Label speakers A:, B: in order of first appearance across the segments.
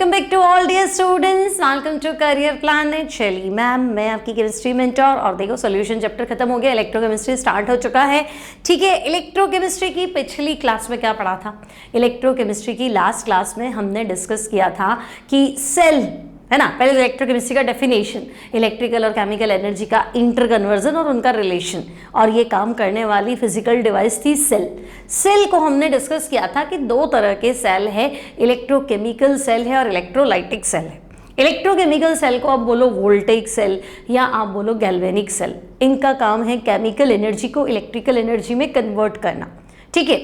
A: Welcome back to all dear students, welcome to career planet. Shaili ma'am, मैं आपकी chemistry mentor. और देखो solution chapter खत्म हो गया, इलेक्ट्रोकेमिस्ट्री स्टार्ट हो चुका है। ठीक है, इलेक्ट्रोकेमिस्ट्री की पिछली क्लास में क्या पढ़ा था? इलेक्ट्रोकेमिस्ट्री की लास्ट क्लास में हमने डिस्कस किया था कि सेल है ना, पहले इलेक्ट्रोकेमिस्ट्री का डेफिनेशन, इलेक्ट्रिकल और केमिकल एनर्जी का इंटर कन्वर्जन और उनका रिलेशन, और ये काम करने वाली फिजिकल डिवाइस थी सेल। सेल को हमने डिस्कस किया था कि दो तरह के सेल है, इलेक्ट्रोकेमिकल सेल है और इलेक्ट्रोलाइटिक सेल है। इलेक्ट्रोकेमिकल सेल को आप बोलो वोल्टेइक सेल या आप बोलो गैल्वेनिक सेल। इनका काम है केमिकल एनर्जी को इलेक्ट्रिकल एनर्जी में कन्वर्ट करना। ठीक है,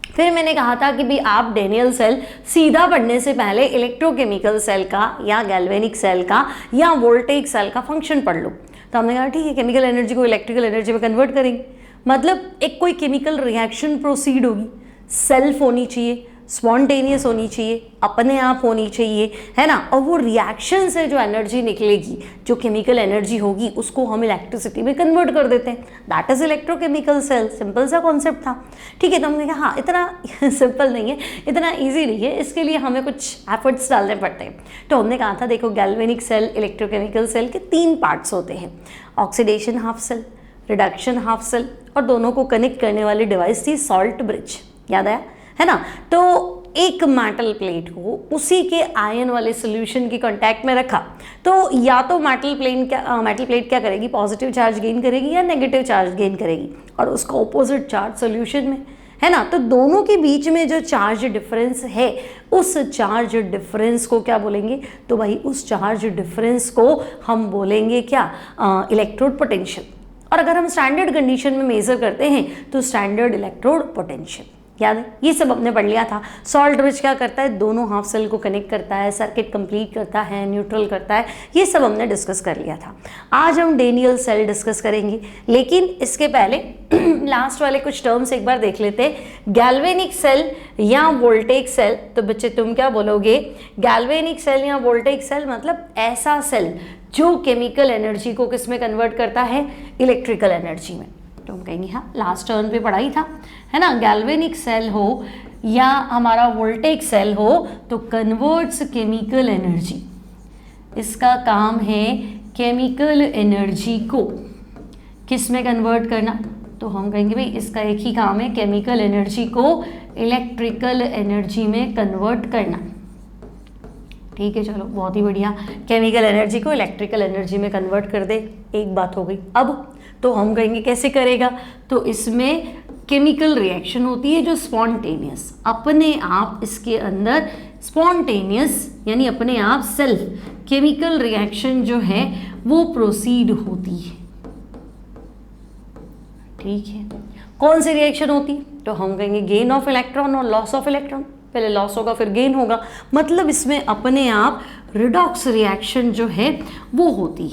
A: फिर मैंने कहा था कि भी आप डेनियल सेल सीधा पढ़ने से पहले इलेक्ट्रोकेमिकल सेल का या गैल्वेनिक सेल का या वोल्टेइक सेल का फंक्शन पढ़ लो। तो हमने कहा ठीक है, केमिकल एनर्जी को इलेक्ट्रिकल एनर्जी में कन्वर्ट करेंगे, मतलब एक कोई केमिकल रिएक्शन प्रोसीड होगी, सेल्फ होनी चाहिए, स्पॉन्टेनियस होनी चाहिए, अपने आप होनी चाहिए, है ना। और वो रिएक्शन से जो एनर्जी निकलेगी, जो केमिकल एनर्जी होगी, उसको हम इलेक्ट्रिसिटी में कन्वर्ट कर देते हैं। That is electrochemical cell. Simple सा कॉन्सेप्ट था। ठीक है, तो हमने कहा हाँ, इतना सिंपल नहीं है, इतना ईजी नहीं है, इसके लिए हमें कुछ एफर्ट्स डालने पड़ते हैं। तो हमने कहा था देखो, गैल्वेनिक सेल, इलेक्ट्रोकेमिकल सेल के 3 पार्ट्स होते हैं, oxidation half cell, reduction half cell, और दोनों को कनेक्ट करने वाली डिवाइस थी सॉल्ट ब्रिज। याद आया है ना। तो एक मेटल प्लेट को उसी के आयन वाले सॉल्यूशन की कांटेक्ट में रखा, तो या तो मेटल प्लेट क्या करेगी, पॉजिटिव चार्ज गेन करेगी या नेगेटिव चार्ज गेन करेगी, और उसका ऑपोजिट चार्ज सॉल्यूशन में, है ना। तो दोनों के बीच में जो चार्ज डिफरेंस है, उस चार्ज डिफरेंस को क्या बोलेंगे? तो भाई उस चार्ज डिफरेंस को हम बोलेंगे क्या? Electrode potential. और अगर हम स्टैंडर्ड कंडीशन में मेजर करते हैं तो स्टैंडर्ड इलेक्ट्रोड पोटेंशियल। याद है, ये सब हमने पढ़ लिया था। सॉल्ट ब्रिज क्या करता है? दोनों हाफ सेल को कनेक्ट करता है, सर्किट कंप्लीट करता है, न्यूट्रल करता है, ये सब हमने डिस्कस कर लिया था। आज हम डेनियल सेल डिस्कस करेंगे, लेकिन इसके पहले लास्ट वाले कुछ टर्म्स एक बार देख लेते हैं। गैल्वेनिक सेल या वोल्टेइक सेल, तो बच्चे तुम क्या बोलोगे? गैल्वेनिक सेल या वोल्टेइक सेल मतलब ऐसा सेल जो केमिकल एनर्जी को किस में कन्वर्ट करता है? इलेक्ट्रिकल एनर्जी में। तो हम कहेंगे हाँ, लास्ट टर्न पे पढ़ाई था, है ना। गैल्वेनिक सेल हो या हमारा वोल्टेइक सेल हो तो कन्वर्ट्स केमिकल एनर्जी, इसका काम है केमिकल एनर्जी को किस में कन्वर्ट करना। तो हम कहेंगे भाई इसका एक ही काम है, केमिकल एनर्जी को इलेक्ट्रिकल एनर्जी में कन्वर्ट करना। ठीक है, चलो बहुत ही बढ़िया, केमिकल एनर्जी को इलेक्ट्रिकल एनर्जी में कन्वर्ट कर दे, एक बात हो गई। अब तो हम कहेंगे कैसे करेगा? तो इसमें केमिकल रिएक्शन होती है जो स्पॉन्टेनियस, अपने आप इसके अंदर स्पॉन्टेनियस यानी अपने आप सेल्फ केमिकल रिएक्शन जो है वो प्रोसीड होती है। ठीक है, कौन सी रिएक्शन होती है? तो हम कहेंगे गेन ऑफ इलेक्ट्रॉन और लॉस ऑफ इलेक्ट्रॉन। पहले लॉस होगा फिर गेन होगा, मतलब इसमें अपने आप रिडॉक्स रिएक्शन जो है वो होती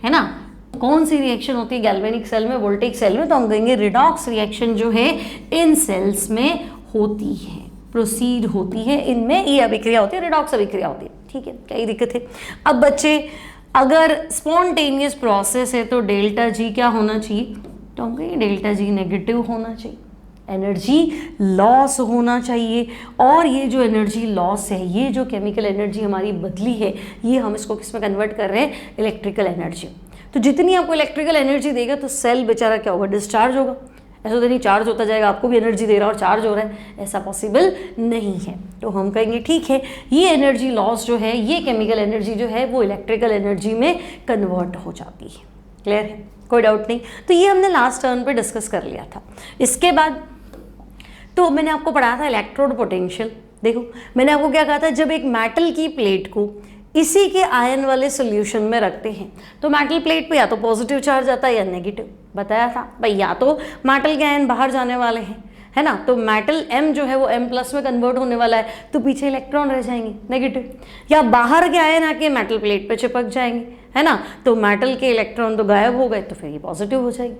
A: है ना। कौन सी रिएक्शन होती है गैल्वेनिक सेल में, वोल्टेइक सेल में? तो हम कहेंगे रिडॉक्स रिएक्शन जो है इन सेल्स में होती है, प्रोसीड होती है, इनमें ये अभिक्रिया होती है, रिडॉक्स अभिक्रिया होती है। ठीक है, क्या दिक्कत है? अब बच्चे अगर स्पॉन्टेनियस प्रोसेस है तो डेल्टा जी क्या होना चाहिए? तो हम कहेंगे डेल्टा जी नेगेटिव होना चाहिए, एनर्जी लॉस होना चाहिए। और ये जो एनर्जी लॉस है, ये जो केमिकल एनर्जी हमारी बदली है, ये हम इसको किस में कन्वर्ट कर रहे हैं? Electrical energy. तो जितनी आपको इलेक्ट्रिकल एनर्जी देगा तो सेल बेचारा क्या होगा? डिस्चार्ज होगा। ऐसा तो नहीं चार्ज होता जाएगा, आपको भी एनर्जी दे रहा है और चार्ज हो रहा है, ऐसा पॉसिबल नहीं है। तो हम कहेंगे ठीक है, ये एनर्जी लॉस जो है, ये केमिकल एनर्जी जो है वो इलेक्ट्रिकल एनर्जी में कन्वर्ट हो जाती है। क्लियर है, कोई डाउट नहीं। तो ये हमने लास्ट टर्न पे डिस्कस कर लिया था। इसके बाद तो मैंने आपको पढ़ाया था इलेक्ट्रोड पोटेंशियल। देखो मैंने आपको क्या कहा था, जब एक मेटल की प्लेट को इसी के आयन वाले सॉल्यूशन में रखते हैं तो मेटल प्लेट पे या तो पॉजिटिव चार्ज आता है या नेगेटिव। बताया था भाई, या तो मेटल के आयन बाहर जाने वाले हैं, है ना, तो मेटल M जो है वो M+ में कन्वर्ट होने वाला है, तो पीछे इलेक्ट्रॉन रह जाएंगे नेगेटिव, या बाहर के आयन आके मेटल प्लेट पे चिपक जाएंगे, है ना, तो मेटल के इलेक्ट्रॉन तो गायब हो गए, तो फिर ये पॉजिटिव हो जाएगी।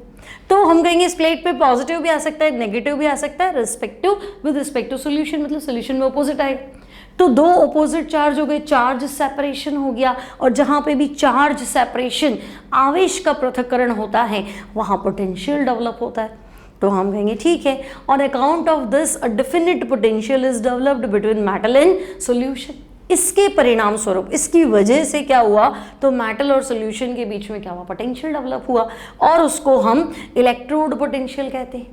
A: तो हम कहेंगे इस प्लेट पे पॉजिटिव भी आ सकता है, नेगेटिव भी आ सकता है, विद रिस्पेक्ट टू सोल्यूशन, मतलब सोल्यूशन में अपोजिट आएगा। तो दो अपोजिट चार्ज हो गए, चार्ज सेपरेशन हो गया, और जहाँ पे भी चार्ज सेपरेशन, आवेश का पृथक्करण होता है, वहाँ पोटेंशियल डेवलप होता है। तो हम कहेंगे ठीक है, on account of this a definite potential is developed between metal and solution. इसके परिणाम स्वरूप, इसकी वजह से क्या हुआ, तो मेटल और सॉल्यूशन के बीच में क्या हुआ, पोटेंशियल डेवलप हुआ, और उसको हम इलेक्ट्रोड पोटेंशियल कहते हैं।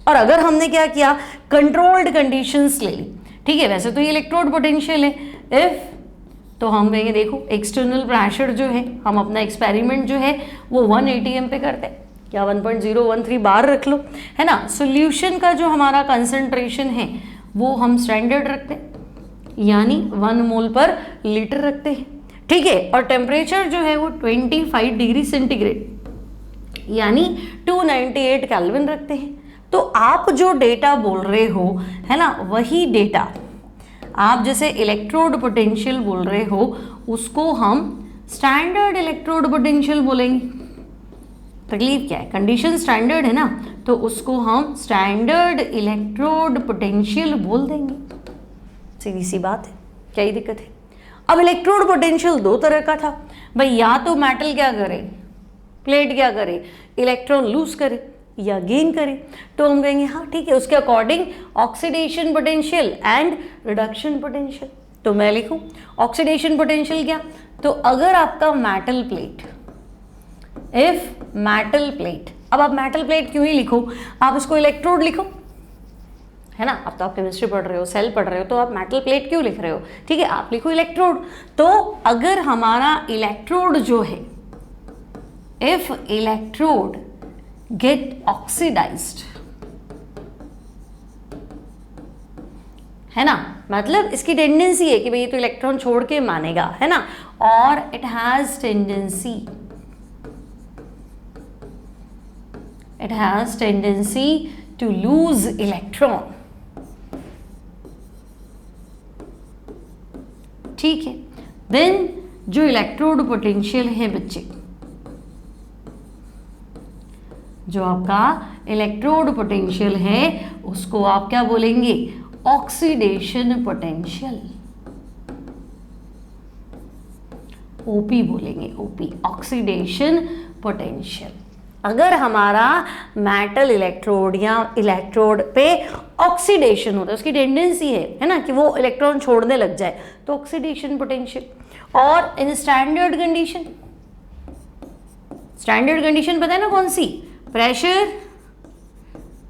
A: और अगर हमने क्या किया, कंट्रोल्ड कंडीशंस ले ली, ठीक है, वैसे तो ये इलेक्ट्रोड पोटेंशियल है, इफ, तो हम कहेंगे देखो एक्सटर्नल प्रेशर जो है, हम अपना एक्सपेरिमेंट जो है वो 1 ATM पे करते हैं, क्या 1.013 बार रख लो, है ना। सॉल्यूशन का जो हमारा कंसंट्रेशन है वो हम स्टैंडर्ड रखते हैं, यानी 1 मोल पर लीटर रखते हैं, ठीक है। और टेम्परेचर जो है वो 25 डिग्री सेंटीग्रेड यानी 298 केल्विन रखते हैं। तो आप जो डेटा बोल रहे हो, है ना, वही डेटा आप जैसे इलेक्ट्रोड पोटेंशियल बोल रहे हो उसको हम स्टैंडर्ड इलेक्ट्रोड पोटेंशियल बोलेंगे। तकलीफ क्या है, कंडीशन स्टैंडर्ड है ना, तो उसको हम स्टैंडर्ड इलेक्ट्रोड पोटेंशियल बोल देंगे। सीधी सी बात है, क्या ही दिक्कत है। अब इलेक्ट्रोड पोटेंशियल 2 तरह का था भाई, या तो मेटल क्या करे, प्लेट क्या करे, इलेक्ट्रॉन लूज करे या गेन करे। तो हम कहेंगे हाँ ठीक है, उसके according oxidation potential and reduction potential. तो मैं लिखूं ऑक्सीडेशन पोटेंशियल क्या, तो अगर आपका metal plate, if metal plate, अब आप मेटल प्लेट क्यों ही लिखो, आप इसको इलेक्ट्रोड लिखो, है ना। अब तो आप केमिस्ट्री पढ़ रहे हो, सेल पढ़ रहे हो, तो आप मेटल प्लेट क्यों लिख रहे हो, ठीक है, आप लिखो इलेक्ट्रोड। तो अगर हमारा इलेक्ट्रोड जो है, इफ इलेक्ट्रोड गेट ऑक्सीडाइज्ड, है ना, मतलब इसकी टेंडेंसी है कि भाई ये तो इलेक्ट्रॉन छोड़ के मानेगा, है ना, और it has tendency to lose electron, ठीक है। देन जो इलेक्ट्रोड पोटेंशियल है बच्चे, जो आपका इलेक्ट्रोड पोटेंशियल है उसको आप क्या बोलेंगे, ऑक्सीडेशन पोटेंशियल, ओपी बोलेंगे, ओपी, ऑक्सीडेशन पोटेंशियल। अगर हमारा मेटल इलेक्ट्रोड या इलेक्ट्रोड पे ऑक्सीडेशन होता है, उसकी टेंडेंसी है ना, कि वो इलेक्ट्रॉन छोड़ने लग जाए, तो ऑक्सीडेशन पोटेंशियल। और in standard condition, standard condition पता है ना कौन सी, प्रेशर,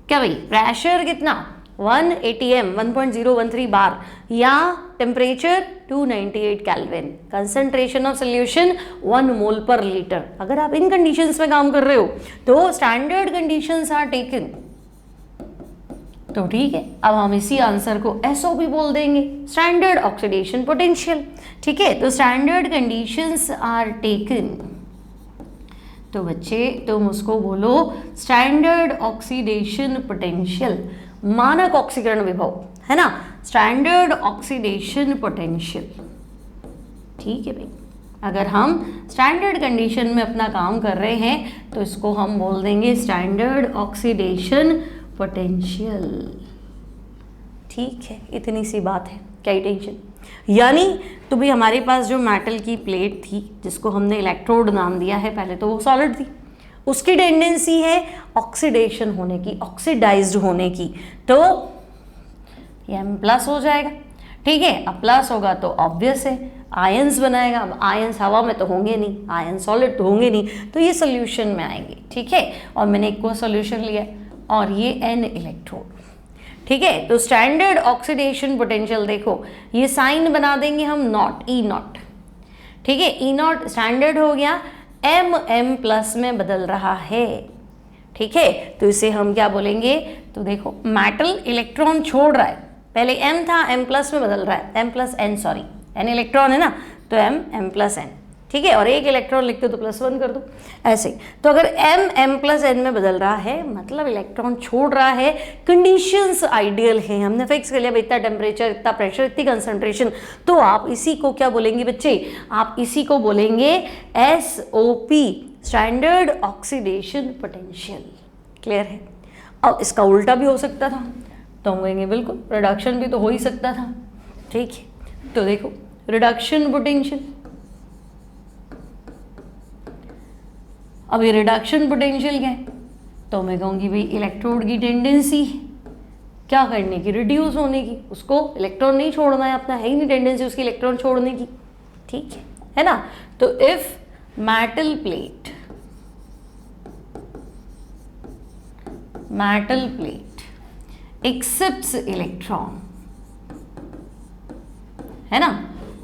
A: क्या भाई, प्रेशर कितना 1 ATM 1.013 बार, या temperature 298 kelvin, concentration of solution 1 मोल पर लीटर। अगर आप इन कंडीशंस में काम कर रहे हो तो स्टैंडर्ड कंडीशंस आर टेकन, तो ठीक है। अब हम इसी आंसर को SOP बोल देंगे, स्टैंडर्ड ऑक्सीडेशन पोटेंशियल, ठीक है। तो स्टैंडर्ड कंडीशंस आर टेकन, तो बच्चे तुम उसको बोलो स्टैंडर्ड ऑक्सीडेशन पोटेंशियल, मानक ऑक्सीकरण विभव, है ना, स्टैंडर्ड ऑक्सीडेशन पोटेंशियल, ठीक है भाई। अगर हम स्टैंडर्ड कंडीशन में अपना काम कर रहे हैं तो इसको हम बोल देंगे स्टैंडर्ड ऑक्सीडेशन पोटेंशियल, ठीक है। इतनी सी बात है, क्या टेंशन। यानी तो भी हमारे पास जो मेटल की प्लेट थी जिसको हमने इलेक्ट्रोड नाम दिया है, पहले तो वो सॉलिड थी, उसकी टेंडेंसी है ऑक्सीडेशन होने की, ऑक्सीडाइज्ड होने की, तो ये M+ हो जाएगा, ठीक है। अब प्लस होगा तो ऑब्वियस है आयंस बनाएगा, अब आयंस हवा में तो होंगे नहीं, आयन सॉलिड तो होंगे नहीं, तो ये सोल्यूशन में आएंगे, ठीक है। और मैंने एक को सोल्यूशन लिया और ये N इलेक्ट्रोड, ठीक है। तो स्टैंडर्ड ऑक्सीडेशन पोटेंशियल देखो, ये साइन बना देंगे हम नॉट, E0, ठीक है, E0 स्टैंडर्ड हो गया, M+ में बदल रहा है, ठीक है। तो इसे हम क्या बोलेंगे, तो देखो मेटल इलेक्ट्रॉन छोड़ रहा है, पहले M था M+ में बदल रहा है, M+N, सॉरी N इलेक्ट्रॉन है ना, तो M+N, ठीक है। और एक इलेक्ट्रॉन लिखते हो तो +1 कर दो, ऐसे। तो अगर M+N में बदल रहा है मतलब इलेक्ट्रॉन छोड़ रहा है, कंडीशंस आइडियल है, हमने फिक्स कर लिया इतना टेम्परेचर, इतना प्रेशर, इतनी कंसंट्रेशन, तो आप इसी को क्या बोलेंगे बच्चे, आप इसी को बोलेंगे SOP, standard oxidation potential, clear है। अब इसका उल्टा भी हो सकता था, तो हम कहेंगे बिल्कुल रिडक्शन भी तो हो ही सकता था, ठीक है। तो देखो रिडक्शन पोटेंशियल, अब ये रिडक्शन पोटेंशियल क्या है, तो मैं कहूँगी भाई इलेक्ट्रोड की टेंडेंसी क्या करने की, रिड्यूस होने की, उसको इलेक्ट्रॉन नहीं छोड़ना है अपना, है ही नहीं टेंडेंसी उसकी इलेक्ट्रॉन छोड़ने की, ठीक है ना। तो if metal plate accepts electron, है ना,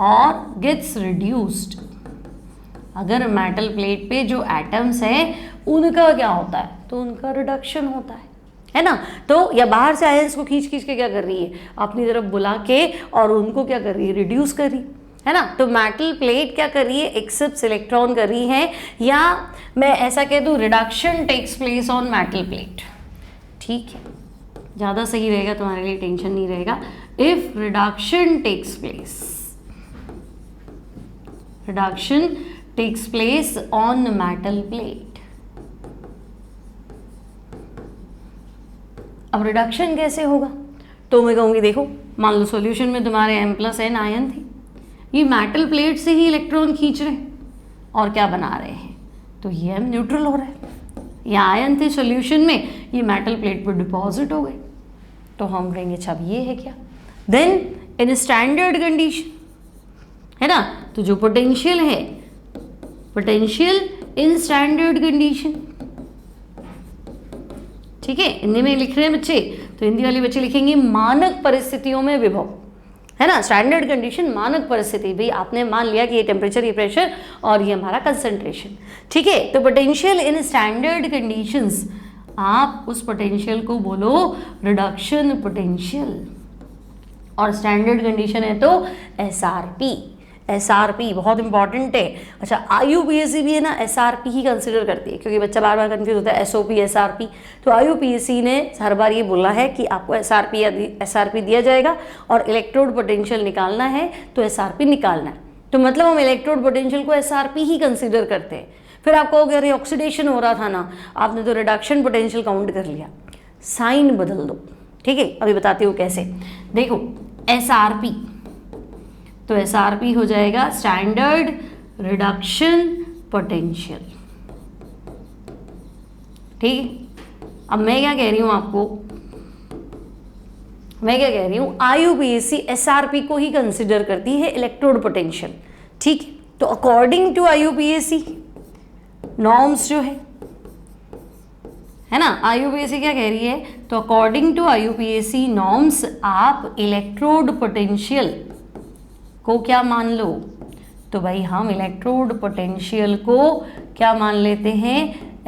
A: और गेट्स रिड्यूस्ड, अगर मेटल प्लेट पे जो एटम्स हैं उनका क्या होता है, तो उनका रिडक्शन होता है ना। तो या बाहर से आयंस को खींच के क्या कर रही है, अपनी तरफ बुला के और उनको क्या कर रही है, रिड्यूस कर रही है ना। तो मेटल प्लेट क्या कर रही है, एक्सेप्ट इलेक्ट्रॉन कर रही है, या मैं ऐसा कह दूं reduction takes place on metal plate, ठीक है, ज़्यादा सही रहेगा, तुम्हारे लिए टेंशन नहीं रहेगा। If reduction takes place on metal plate, अब रिडक्शन कैसे होगा, तो मैं कहूँगी देखो, मान लो सॉल्यूशन में तुम्हारे M+N आयन थे, ये मेटल प्लेट से ही इलेक्ट्रॉन खींच रहे हैं और क्या बना रहे हैं, तो ये M न्यूट्रल हो रहा है, ये आयन थे सॉल्यूशन में, ये मेटल प्लेट पर डिपॉजिट हो गए, तो हम कहेंगे अच्छा ये है क्या। देन इन स्टैंडर्ड कंडीशन, है ना, तो जो पोटेंशियल है, पोटेंशियल इन स्टैंडर्ड कंडीशन, ठीक है, हिंदी में लिख रहे हैं बच्चे, तो हिंदी वाले बच्चे लिखेंगे मानक परिस्थितियों में विभव, है ना, स्टैंडर्ड कंडीशन मानक परिस्थिति, भाई आपने मान लिया कि ये टेम्परेचर, ये प्रेशर और ये हमारा कंसंट्रेशन, ठीक है। तो पोटेंशियल इन स्टैंडर्ड कंडीशंस, आप उस पोटेंशियल को बोलो रिडक्शन पोटेंशियल, और स्टैंडर्ड कंडीशन है तो एसआरपी बहुत इंपॉर्टेंट है। अच्छा, आईयूपीएससी भी है ना एसआरपी ही कंसिडर करती है, क्योंकि बच्चा बार बार कंफ्यूज होता है एसओपी एसआरपी, तो आईयूपीएससी ने हर बार ये बोला है कि आपको एसआरपी दिया जाएगा और इलेक्ट्रोड पोटेंशियल निकालना है तो एसआरपी निकालना है, तो मतलब हम इलेक्ट्रोड पोटेंशियल को एसआरपी ही कंसिडर करते हैं। फिर आप कहोगे अरे ऑक्सीडेशन हो रहा था ना, आपने तो रिडक्शन पोटेंशियल काउंट कर लिया, साइन बदल दो, ठीक है, अभी बताती हूँ कैसे। देखो एसआरपी, तो एसआरपी हो जाएगा स्टैंडर्ड रिडक्शन पोटेंशियल, ठीक है। अब मैं क्या कह रही हूँ आपको, मैं क्या कह रही हूँ, आईयूपीएससी एसआरपी को ही कंसिडर करती है इलेक्ट्रोड पोटेंशियल, ठीक है। तो अकॉर्डिंग टू आईयूपीएससी नॉर्म्स जो है ना, आईयूपीएससी क्या कह रही है, तो अकॉर्डिंग टू आईयूपीएससी नॉर्म्स आप इलेक्ट्रोड पोटेंशियल को क्या मान लो, तो भाई हम इलेक्ट्रोड पोटेंशियल को क्या मान लेते हैं,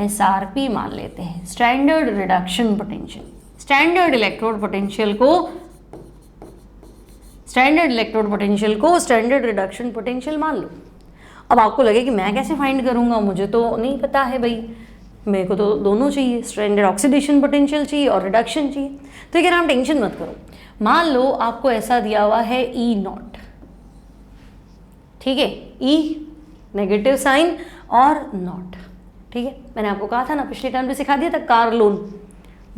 A: एसआरपी मान लेते हैं, standard reduction potential. Standard electrode potential को स्टैंडर्ड रिडक्शन पोटेंशियल मान लो। अब आपको लगे कि मैं कैसे फाइंड करूंगा, मुझे तो नहीं पता है भाई, मेरे को तो दोनों चाहिए, स्टैंडर्ड ऑक्सीडेशन पोटेंशियल चाहिए और रिडक्शन चाहिए। तो क्या नाम टेंशन मत करो, मान लो आपको ऐसा दिया हुआ है ई नॉट, ठीक है, ई नेगेटिव साइन और नॉट, ठीक है। मैंने आपको कहा था ना, पिछले टाइम पे सिखा दिया था कार लोन,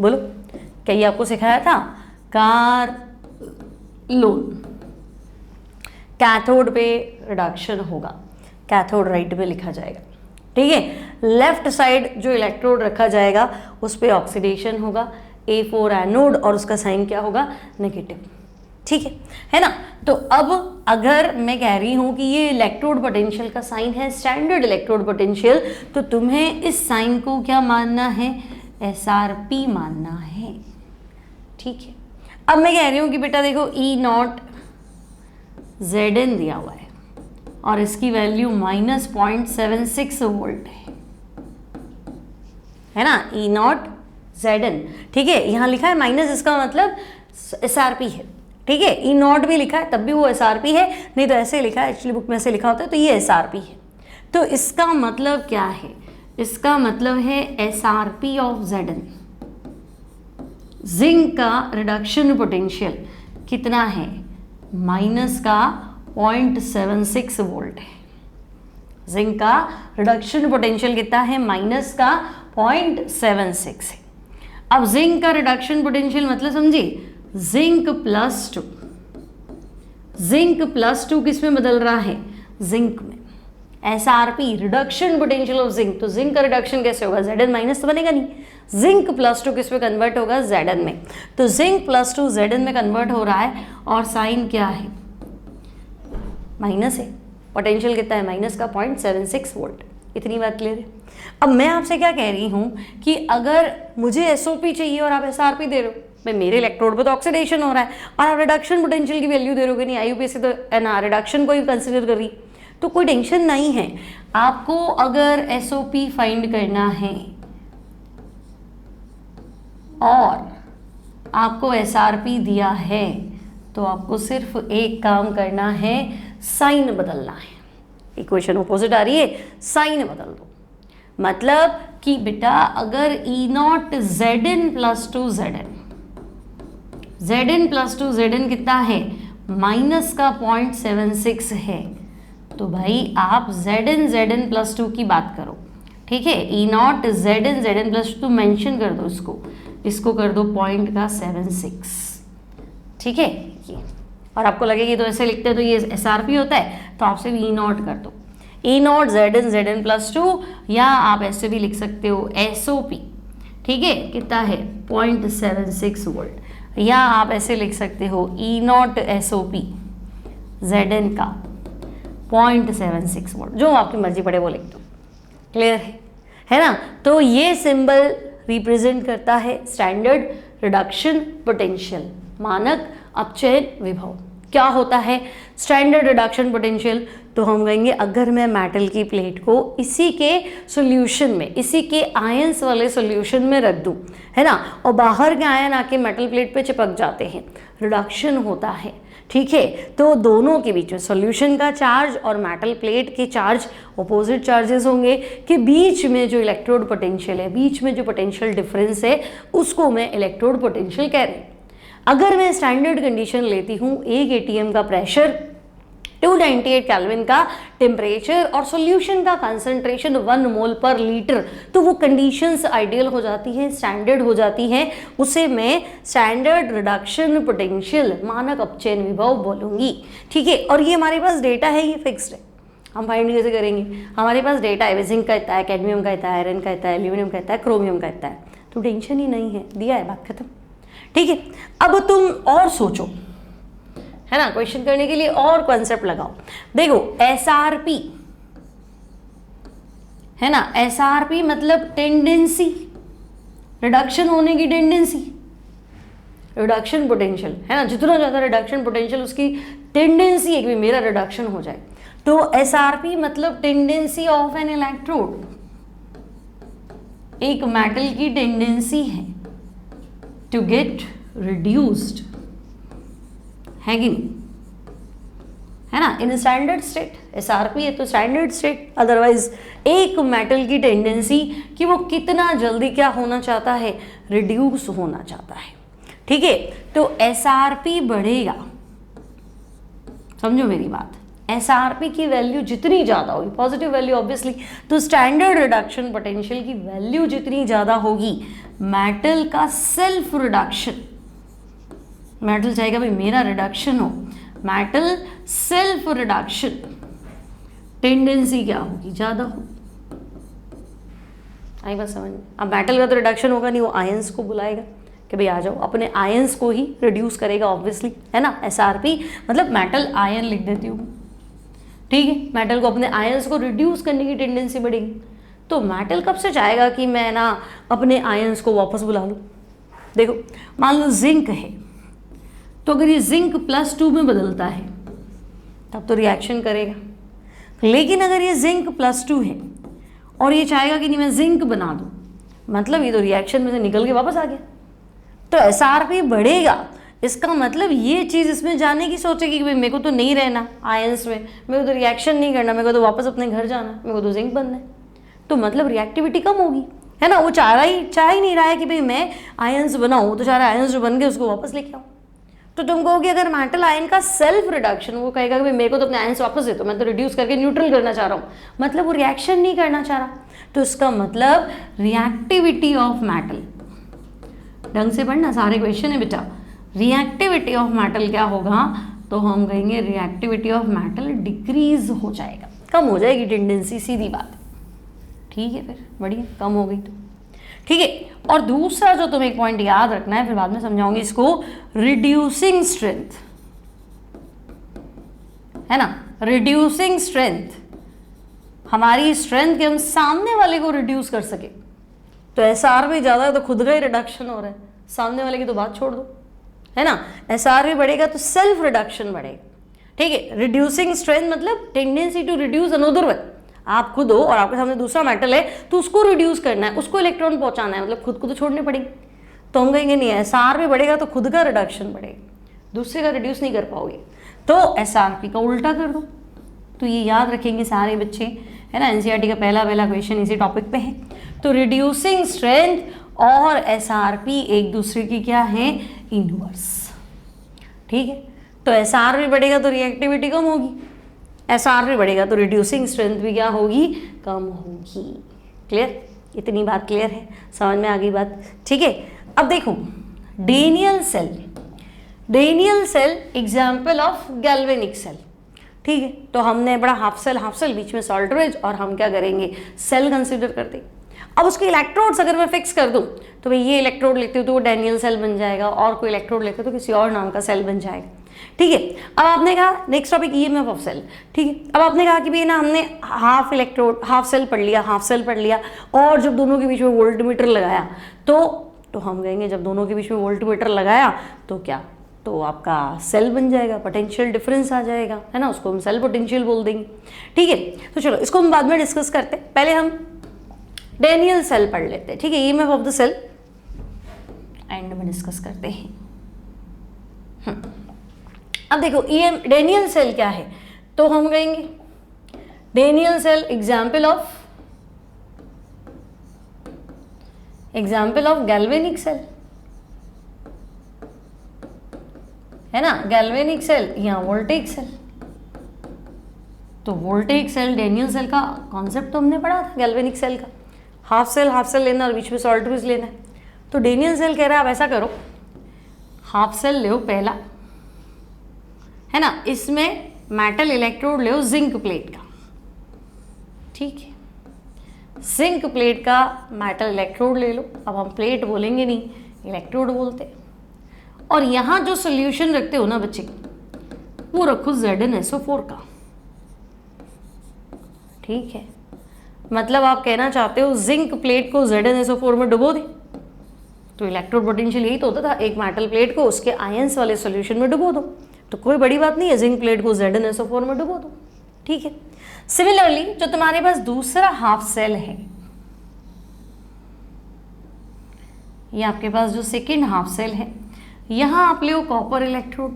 A: बोलो क्या ये आपको सिखाया था, कार लोन। कैथोड पे रिडक्शन होगा, कैथोड राइट में लिखा जाएगा, ठीक है। लेफ्ट साइड जो इलेक्ट्रोड रखा जाएगा उस पे ऑक्सीडेशन होगा, A4 एनोड, और उसका साइन क्या होगा, नेगेटिव, ठीक है ना। तो अब अगर मैं कह रही हूं कि ये इलेक्ट्रोड पोटेंशियल का साइन है स्टैंडर्ड इलेक्ट्रोड पोटेंशियल, तो तुम्हें इस साइन को क्या मानना है, एसआरपी मानना है, ठीक है। अब मैं कह रही हूं कि बेटा देखो ई नॉट Zn दिया हुआ है और इसकी वैल्यू -0.76 वोल्ट है ना, ई नॉट Zn, ठीक है। यहाँ लिखा है माइनस, इसका मतलब एसआरपी है, ठीक है। ई नॉट भी लिखा है तब भी वो एसआरपी है, नहीं तो ऐसे लिखा है, एक्चुअली बुक में ऐसे लिखा होता है, तो ये एसआरपी है। तो इसका मतलब क्या है, इसका मतलब है एसआरपी ऑफ Zn। जिंक का रिडक्शन पोटेंशियल कितना है, माइनस का 0.76 वोल्ट है। जिंक का रिडक्शन पोटेंशियल कितना है, माइनस का 0.76 है। अब जिंक का रिडक्शन पोटेंशियल मतलब समझिए, जिंक प्लस टू किस में बदल रहा है, जिंक में, SRP reduction potential of zinc, तो जिंक का रिडक्शन कैसे होगा, Zn माइनस तो बनेगा नहीं, जिंक प्लस टू किस में कन्वर्ट होगा, Zn में, तो जिंक प्लस टू Zn में कन्वर्ट हो रहा है और साइन क्या है, माइनस है, पोटेंशियल कितना है माइनस का 0.76 वोल्ट। इतनी बात क्लियर है। अब मैं आपसे क्या कह रही हूँ कि अगर मुझे SOP चाहिए और आप SRP दे रहे हो, मैं मेरे इलेक्ट्रोड पे तो ऑक्सीडेशन हो रहा है और आप रिडक्शन पोटेंशियल की वैल्यू दे रहोगे, नहीं IUPAC तो है ना रिडक्शन को ही कंसिडर कर रही, तो कोई टेंशन नहीं है। आपको अगर SOP फाइंड करना है और आपको SRP दिया है तो आपको सिर्फ एक काम करना है, साइन बदलना है। इक्वेशन अपोजिट आ रही है, साइन बदल दो। मतलब कि बेटा अगर E0 Zn plus to Zn plus to Zn कितना है, माइनस का 0.76 है, तो भाई आप Zn प्लस टू की बात करो, ठीक है। E0 Zn plus to mention कर दो, इसको कर दो 0.76, ठीक है ये। और आपको लगेगी तो ऐसे लिखते हैं तो ये SRP होता है, तो आप सिर्फ E0 कर दो, E0 Zn प्लस टू, या आप ऐसे भी लिख सकते हो SOP, ठीक है, कितना है 0.76 वोल्ट, या आप ऐसे लिख सकते हो E0 SOP Zn का 0.76 वोल्ट, जो आपकी मर्जी पड़े वो लिख दो। क्लियर है ना। तो ये सिंबल रिप्रेजेंट करता है स्टैंडर्ड रिडक्शन पोटेंशियल, मानक अपचयन विभव। क्या होता है स्टैंडर्ड रिडक्शन पोटेंशियल, तो हम कहेंगे अगर मैं मेटल की प्लेट को इसी के सॉल्यूशन में, इसी के आयंस वाले सॉल्यूशन में रख दूं, है ना, और बाहर के आयन आके मेटल प्लेट पे चिपक जाते हैं, रिडक्शन होता है, ठीक है। तो दोनों के बीच में सॉल्यूशन का चार्ज और मेटल प्लेट के चार्ज ऑपोजिट चार्जेस होंगे, कि बीच में जो इलेक्ट्रोड पोटेंशियल है, बीच में जो पोटेंशियल डिफरेंस है, उसको मैं इलेक्ट्रोड पोटेंशियल कह रही हूँ। अगर मैं स्टैंडर्ड कंडीशन लेती हूँ, 1 ATM का प्रेशर, 298 केल्विन का टेम्परेचर और सॉल्यूशन का कंसंट्रेशन 1 मोल पर लीटर, तो वो कंडीशंस आइडियल हो जाती हैं, स्टैंडर्ड हो जाती हैं, उसे मैं स्टैंडर्ड रिडक्शन पोटेंशियल, मानक अपचयन विभव बोलूँगी, ठीक है। और ये हमारे पास डेटा है, ये फिक्स्ड है, हम फाइंड कैसे करेंगे, हमारे पास डेटा है, जिंक का इतना है, कैडमियम का इतना है, आयरन का इतना है, एल्यूमिनियम का इतना है, क्रोमियम का इतना है, तो टेंशन ही नहीं है, दिया है, बात खत्म, ठीक है। अब तुम और सोचो, है ना, क्वेश्चन करने के लिए और कॉन्सेप्ट लगाओ। देखो SRP है ना, SRP मतलब टेंडेंसी, रिडक्शन होने की टेंडेंसी, रिडक्शन पोटेंशियल, है ना, जितना ज़्यादा रिडक्शन पोटेंशियल उसकी टेंडेंसी है कि मेरा रिडक्शन हो जाए। तो SRP मतलब टेंडेंसी ऑफ एन इलेक्ट्रोड, एक मेटल की टेंडेंसी है टू गेट रिड्यूस्ड, है कि नहीं, है ना, इन स्टैंडर्ड स्टेट। SRP है तो स्टैंडर्ड स्टेट, अदरवाइज एक मेटल की टेंडेंसी कि वो कितना जल्दी क्या होना चाहता है, रिड्यूस होना चाहता है, ठीक है। तो SRP बढ़ेगा, समझो मेरी बात, SRP की वैल्यू जितनी ज़्यादा होगी, पॉजिटिव वैल्यू ऑब्वियसली, तो स्टैंडर्ड रिडक्शन पोटेंशियल की वैल्यू जितनी ज़्यादा होगी, मेटल का सेल्फ रिडक्शन, मेटल चाहेगा भाई मेरा रिडक्शन हो, मेटल सेल्फ रिडक्शन टेंडेंसी क्या होगी, ज़्यादा हो। आई बात समझ में। अब मेटल का तो रिडक्शन होगा नहीं, वो आयंस को बुलाएगा कि भाई आ जाओ, अपने आयंस को ही रिड्यूस करेगा ऑब्वियसली, है ना। SRP मतलब मेटल आयन लिख देती हूँ, ठीक है, मेटल को अपने आयंस को रिड्यूस करने की टेंडेंसी बढ़ेगी, तो मेटल कब से चाहेगा कि मैं ना अपने आयंस को वापस बुला लूँ। देखो मान लो जिंक है, तो अगर ये जिंक +2 में बदलता है तब तो रिएक्शन करेगा, लेकिन अगर ये जिंक +2 है और ये चाहेगा कि नहीं मैं जिंक बना दूँ, मतलब ये तो रिएक्शन में से निकल के वापस आ गया, तो SRP बढ़ेगा। इसका मतलब ये चीज़ इसमें जाने की सोचेगी कि भाई मेरे को तो नहीं रहना आयंस में, मेरे को तो रिएक्शन नहीं करना, मेरे को तो वापस अपने घर जाना, मेरे को तो जिंक बनना है, तो मतलब रिएक्टिविटी कम होगी, है ना। वो चाह ही नहीं रहा है कि भाई मैं आयंस बनाऊँ, तो चाह रहा है आयंस जो बन गए उसको वापस लेके आऊँ। तो तुम कहोगे अगर मेटल आयन का सेल्फ रिडक्शन, वो कहेगा कि भाई मेरे को तो अपने आयंस वापस दे दो, मैं तो रिड्यूस करके न्यूट्रल करना चाह रहा हूँ, मतलब वो रिएक्शन नहीं करना चाह रहा, तो इसका मतलब रिएक्टिविटी ऑफ मेटल, ढंग से पढ़ना, सारे क्वेश्चन है बेटा, रिएक्टिविटी ऑफ मेटल क्या होगा, तो हम कहेंगे रिएक्टिविटी ऑफ मेटल डिक्रीज हो जाएगा, कम हो जाएगी टेंडेंसी, सीधी बात है। ठीक है, फिर बढ़िया, कम हो गई तो ठीक है। और दूसरा जो तुम्हें एक पॉइंट याद रखना है, फिर बाद में समझाऊंगी इसको, रिड्यूसिंग स्ट्रेंथ, है ना। रिड्यूसिंग स्ट्रेंथ, हमारी स्ट्रेंथ के हम सामने वाले को रिड्यूस कर सके। तो एसआर भी ज्यादा है तो खुद का ही रिडक्शन हो रहा है, सामने वाले की तो बात छोड़ दो, है ना। एसआर भी बढ़ेगा तो सेल्फ रिडक्शन बढ़ेगा। ठीक है, रिड्यूसिंग स्ट्रेंथ मतलब tendency to reduce another one. आप खुद हो और आपके सामने दूसरा मेटल है तो उसको रिड्यूस करना है, उसको इलेक्ट्रॉन पहुंचाना है, मतलब खुद को तो छोड़ने पड़ेगी। तो हम कहेंगे नहीं, एसआर भी बढ़ेगा तो खुद का रिडक्शन बढ़ेगा, दूसरे का रिड्यूस नहीं कर पाओगे। तो एसआरपी का उल्टा कर दो। तो ये याद रखेंगे सारे बच्चे, है ना। एनसीईआरटी का पहला क्वेश्चन इसी टॉपिक पे है। तो रिड्यूसिंग स्ट्रेंथ और एसआरपी एक दूसरे की क्या है, इनवर्स। ठीक है, तो एसआर भी बढ़ेगा तो रिएक्टिविटी कम होगी, एसआर भी बढ़ेगा तो रिड्यूसिंग स्ट्रेंथ भी क्या होगी, कम होगी। क्लियर, इतनी बात क्लियर है, समझ में आ गई बात। ठीक है, अब देखो Daniel cell, Daniel cell example of galvanic cell. ठीक है, तो हमने बड़ा हाफ सेल बीच में सॉल्ट ब्रिज, और हम क्या करेंगे, सेल कंसिडर करते हैं। अब उसके इलेक्ट्रोड्स अगर मैं फिक्स कर दूं तो भाई ये इलेक्ट्रोड लेते हो तो वो डेनियल सेल बन जाएगा, और कोई इलेक्ट्रोड लेते हो तो किसी और नाम का सेल बन जाएगा। ठीक है, अब आपने कहा next topic EMF of cell. ठीक है, अब आपने कहा कि भाई ना हमने हाफ सेल पढ़ लिया, और जब दोनों के बीच में वोल्टमीटर लगाया तो हम कहेंगे जब दोनों के बीच में वोल्टमीटर लगाया तो क्या, तो आपका सेल बन जाएगा, पोटेंशियल डिफरेंस आ जाएगा, है ना, उसको हम सेल पोटेंशियल बोल देंगे। ठीक है, तो चलो इसको हम बाद में डिस्कस करते हैं, पहले हम डेनियल सेल पढ़ लेते हैं। ठीक है, EMF of the cell end में डिस्कस करते हैं। अब देखो डेनियल सेल क्या है, तो हम कहेंगे Daniel cell example of galvanic cell, है ना, गैल्वेनिक सेल या वोल्टेइक सेल। तो वोल्टेइक सेल डेनियल सेल का कॉन्सेप्ट तो हमने पढ़ा था, गैल्वेनिक सेल का हाफ सेल लेना और बीच में सॉल्ट ब्रिज लेना है। तो डेनियल सेल कह रहा है आप ऐसा करो, हाफ सेल ले पहला, है ना, इसमें मेटल इलेक्ट्रोड ले जिंक प्लेट का। ठीक है, जिंक प्लेट का मेटल इलेक्ट्रोड ले लो, अब हम प्लेट बोलेंगे नहीं, इलेक्ट्रोड बोलते। और यहाँ जो सोल्यूशन रखते हो ना बच्चे, वो रखो ZnSO4 का। ठीक है, मतलब आप कहना चाहते हो जिंक प्लेट को ZnSO4 में डुबो दे, तो इलेक्ट्रोड पोटेंशियल यही तो होता था, एक मेटल प्लेट को उसके आयंस वाले सॉल्यूशन में डुबो दो, तो कोई बड़ी बात नहीं है, जिंक प्लेट को ZnSO4 में डुबो दो। ठीक है, सिमिलरली जो तुम्हारे पास दूसरा हाफ सेल है, ये आपके पास जो सेकेंड हाफ सेल है, यहां आप ले कॉपर इलेक्ट्रोड।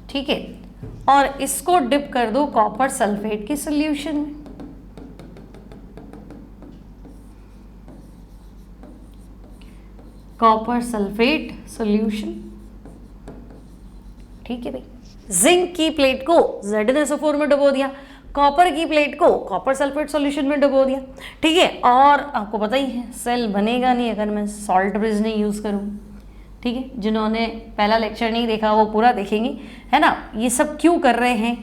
A: ठीक है, और इसको डिप कर दो कॉपर सल्फेट के सॉल्यूशन में। Copper sulphate solution. ठीक है भाई, जिंक की प्लेट को ZnSO4 में डुबो दिया, कॉपर की प्लेट को कॉपर सल्फेट सॉल्यूशन में डुबो दिया। ठीक है, और आपको पता ही है सेल बनेगा नहीं अगर मैं सॉल्ट ब्रिज नहीं यूज करूँ। ठीक है, जिन्होंने पहला लेक्चर नहीं देखा वो पूरा देखेंगे, है ना। ये सब क्यों कर रहे हैं,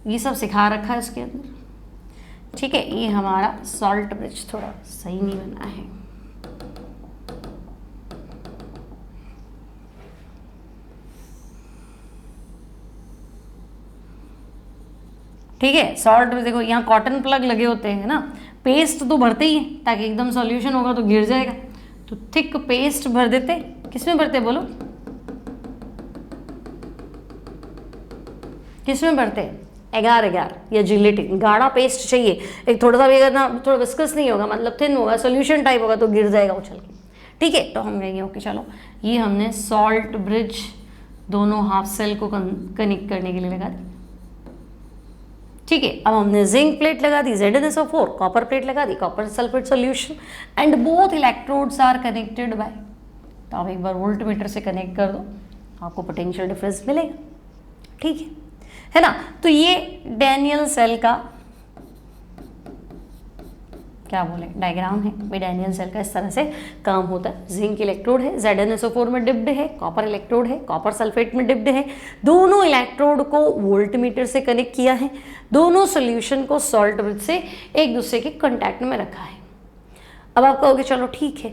A: ये सब सिखा रखा है उसके अंदर। ठीक है, ये हमारा सॉल्ट ब्रिज थोड़ा सही नहीं बना है। ठीक है, सॉल्ट ब्रिज देखो यहाँ कॉटन प्लग लगे होते हैं ना, पेस्ट तो भरते ही हैं ताकि एकदम सॉल्यूशन होगा तो गिर जाएगा, तो थिक पेस्ट भर देते। किसमें भरते बोलो, किसमें भरते हैं, एगार या जिलेटिन, गाढ़ा पेस्ट चाहिए। एक थोड़ा सा भी अगर ना थोड़ा विस्कस नहीं होगा, मतलब थिन होगा, सॉल्यूशन टाइप होगा तो गिर जाएगा उछल के। ठीक है, तो हम कहेंगे ओके चलो ये हमने सॉल्ट ब्रिज दोनों हाफ सेल को कनेक्ट करने के लिए लगा दी। ठीक है, अब हमने जिंक प्लेट लगा दी, ZnSO4, कॉपर प्लेट लगा दी, copper sulphate solution, and both electrodes are connected by. तो आप एक बार वोल्टमीटर से कनेक्ट कर दो, आपको पोटेंशियल डिफरेंस मिलेगा। ठीक है ना। तो ये डेनियल सेल का क्या बोले, डायग्राम है भाई, डैनियल सेल का इस तरह से काम होता है। जिंक इलेक्ट्रोड है, ZnSO4 में डिप्ड है, कॉपर इलेक्ट्रोड है, कॉपर सल्फेट में डिप्ड है। दोनों इलेक्ट्रोड को वोल्टमीटर से कनेक्ट किया है, दोनों सोल्यूशन को सॉल्ट ब्रिज से एक दूसरे के कांटेक्ट में रखा है। अब आप कहोगे चलो ठीक है,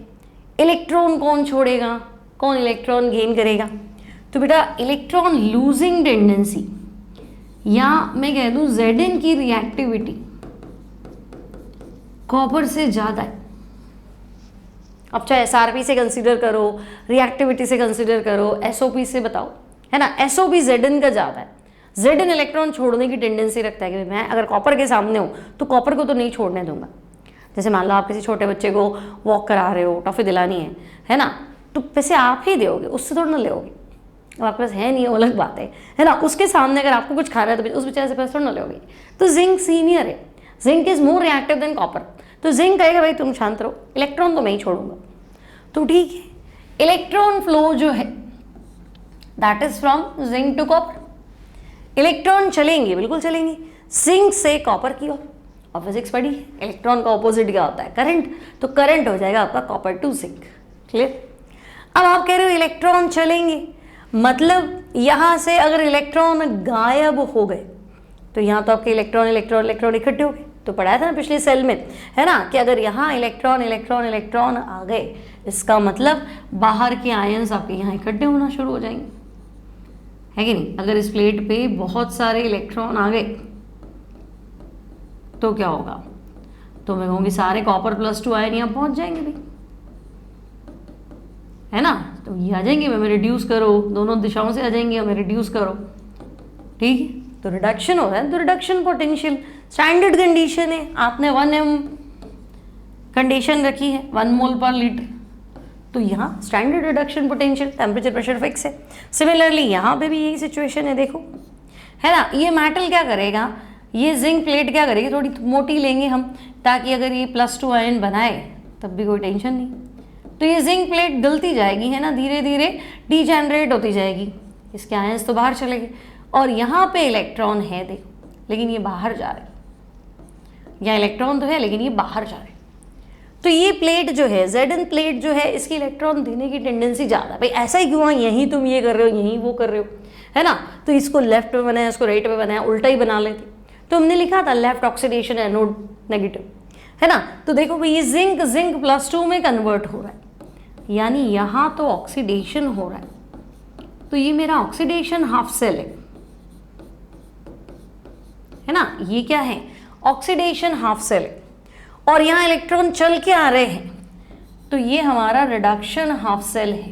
A: इलेक्ट्रॉन कौन छोड़ेगा, कौन इलेक्ट्रॉन गेन करेगा? तो बेटा इलेक्ट्रॉन लूजिंग टेंडेंसी या मैं कह दूं Zn की रिएक्टिविटी कॉपर से ज़्यादा है। अब चाहे SRP से कंसीडर करो, रिएक्टिविटी से कंसीडर करो, SOP से बताओ, है ना, SOP Zn का ज़्यादा है। Zn इलेक्ट्रॉन छोड़ने की टेंडेंसी रखता है कि मैं अगर कॉपर के सामने हूँ तो कॉपर को तो नहीं छोड़ने दूंगा। जैसे मान लो आप किसी छोटे बच्चे को वॉक करा रहे हो, टॉफ़ी दिलानी है ना, तो पैसे आप ही दोगे, उससे थोड़ा ना लोगे। अब आपके पास है नहीं, वो अलग बात है ना। उसके सामने अगर आपको कुछ खाना है तो उस बेचारे से पैसे थोड़ा ना लोगे। तो जिंक सीनियर है, zinc is more reactive than copper. तो जिंक कहेगा भाई तुम शांत रहो, इलेक्ट्रॉन तो मैं ही छोड़ूंगा। तो ठीक है, इलेक्ट्रॉन फ्लो जो है that is from zinc to copper. Electron चलेंगे, बिल्कुल चलेंगे, जिंक से कॉपर की ओर। और फिजिक्स पढ़ी है, इलेक्ट्रॉन का ऑपोजिट क्या होता है, करंट। तो करंट हो जाएगा आपका कॉपर टू जिंक। क्लियर? अब आप कह रहे हो इलेक्ट्रॉन चलेंगे, मतलब यहां से अगर इलेक्ट्रॉन गायब हो गए तो यहाँ तो आपके इलेक्ट्रॉन इलेक्ट्रॉन इलेक्ट्रॉन इकट्ठे हो गए। तो पढ़ाया था ना पिछले सेल में, है ना, कि अगर यहाँ इलेक्ट्रॉन इलेक्ट्रॉन इलेक्ट्रॉन आ गए, इसका मतलब बाहर के आयंस आपके यहाँ इकट्ठे होना शुरू हो जाएंगे, है कि नहीं। अगर इस प्लेट पे बहुत सारे इलेक्ट्रॉन आ गए तो क्या होगा, तो मैं कहूँगी सारे कॉपर +2 आयन यहाँ पहुँच जाएंगे भाई, है ना। तो ये आ जाएंगे, हमें रिड्यूस करो, दोनों दिशाओं से आ जाएंगे, हमें रिड्यूस करो, ठीक है। तो रिडक्शन हो रहा है, तो रिडक्शन पोटेंशियल स्टैंडर्ड कंडीशन है, आपने 1m कंडीशन रखी है 1 मोल पर लीटर, तो यहाँ standard reduction potential, temperature pressure fix है। सिमिलरली यहाँ पे भी यही सिचुएशन है, देखो, है ना। ये मेटल क्या करेगा, ये जिंक प्लेट क्या करेगी, थोड़ी मोटी लेंगे हम, ताकि अगर ये +2 आयन बनाए तब भी कोई टेंशन नहीं। तो ये जिंक प्लेट गलती जाएगी, है ना, धीरे धीरे डीजेनरेट होती जाएगी, इसके आयंस तो बाहर चले गए। और यहाँ पे इलेक्ट्रॉन है देखो, लेकिन ये बाहर जा रहे हैं, यहाँ इलेक्ट्रॉन तो है लेकिन ये बाहर जा रहे हैं। तो ये प्लेट जो है, Zn प्लेट जो है, इसकी इलेक्ट्रॉन देने की टेंडेंसी ज़्यादा। भाई ऐसा ही क्यों, यहीं तुम ये कर रहे हो, यहीं वो कर रहे हो, है ना। तो इसको लेफ्ट पे बनाया, इसको राइट पे बनाया, उल्टा ही बना लेते। तो हमने लिखा था लेफ्ट ऑक्सीडेशन एनोड नेगेटिव, है ना। तो देखो भाई ये जिंक +2 में कन्वर्ट हो रहा है, यानी यहाँ तो ऑक्सीडेशन हो रहा है। तो ये मेरा ऑक्सीडेशन हाफ सेल है ना, ये क्या है, ऑक्सीडेशन हाफ सेल है। और यहाँ इलेक्ट्रॉन चल के आ रहे हैं, तो ये हमारा रिडक्शन हाफ सेल है,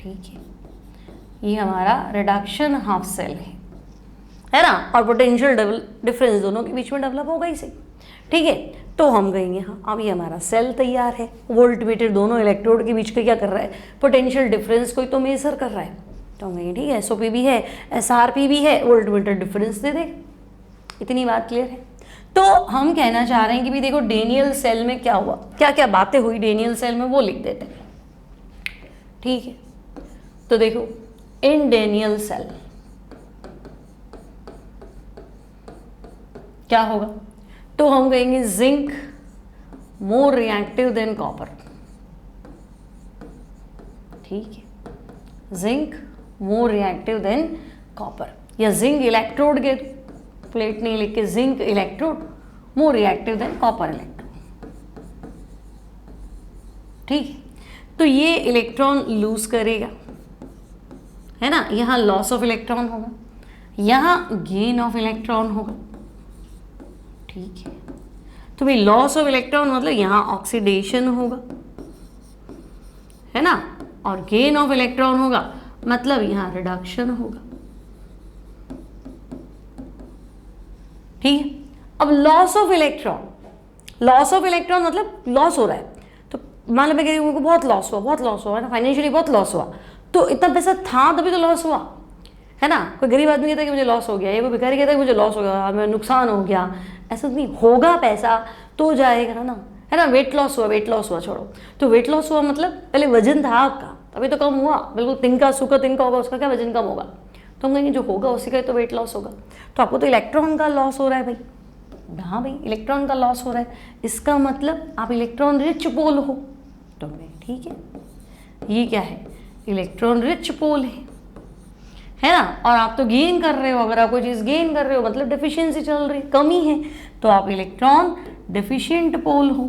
A: ठीक है, ये हमारा रिडक्शन हाफ सेल है ना। और पोटेंशियल डिफरेंस दोनों के बीच में डेवलप होगा ही सही, ठीक है। तो हम कहेंगे हाँ अब ये हमारा सेल तैयार है। वोल्टमीटर दोनों इलेक्ट्रोड के बीच का क्या कर रहा है, पोटेंशियल डिफरेंस कोई तो मेजर कर रहा है। तो हम कहेंगे ठीक है, SOP भी है, SRP भी है, वोल्टमीटर डिफरेंस दे दे। इतनी बात क्लियर है। तो हम कहना चाह रहे हैं कि भी देखो डेनियल सेल में क्या हुआ, क्या क्या बातें हुई डेनियल सेल में, वो लिख देते हैं, ठीक है। तो देखो इन डेनियल सेल क्या होगा, तो हम कहेंगे zinc more reactive than copper, ठीक है, zinc more reactive than copper, या जिंक इलेक्ट्रोड के प्लेट नहीं लिख के zinc electrode more reactive than copper electrode, ठीक है। तो ये इलेक्ट्रॉन लूज करेगा, है ना, यहाँ लॉस ऑफ इलेक्ट्रॉन होगा, यहाँ गेन ऑफ इलेक्ट्रॉन होगा, ठीक है। तो भाई लॉस ऑफ इलेक्ट्रॉन मतलब यहाँ ऑक्सीडेशन होगा, है ना, और गेन ऑफ इलेक्ट्रॉन होगा मतलब यहाँ रिडक्शन होगा, ठीक है। अब loss of electron, loss of electron मतलब लॉस हो रहा है। तो मान लो मैं कह रही हूँ मेरे को बहुत लॉस हुआ, बहुत लॉस हुआ, है ना, फाइनेंशियली बहुत लॉस हुआ, तो इतना पैसा था तभी तो लॉस हुआ, है ना। कोई गरीब आदमी कहता है कि मुझे लॉस हो गया, ये कोई भिखारी कहता है कि मुझे लॉस हो गया, हमें नुकसान हो गया, ऐसा नहीं होगा, पैसा तो जाएगा ना, है ना। वेट लॉस हुआ, वेट लॉस हुआ छोड़ो, तो वेट लॉस हुआ मतलब पहले वजन था आपका, अभी तो कम हुआ, बिल्कुल तिनका सूखा तिनका होगा, उसका क्या वजन कम होगा, तो हम कहेंगे जो होगा उसी का तो वेट लॉस होगा। तो आपको तो इलेक्ट्रॉन का लॉस हो रहा है भाई, हाँ भाई इलेक्ट्रॉन का लॉस हो रहा है, इसका मतलब आप इलेक्ट्रॉन रिच पोल हो तो मैं ठीक है, ये क्या है, इलेक्ट्रॉन रिच पोल है ना। और आप तो गेन कर रहे हो, अगर आप कोई चीज़ गेन कर रहे हो मतलब डेफिशिएंसी चल रही, कमी है, तो आप इलेक्ट्रॉन डेफिशिएंट पोल हो,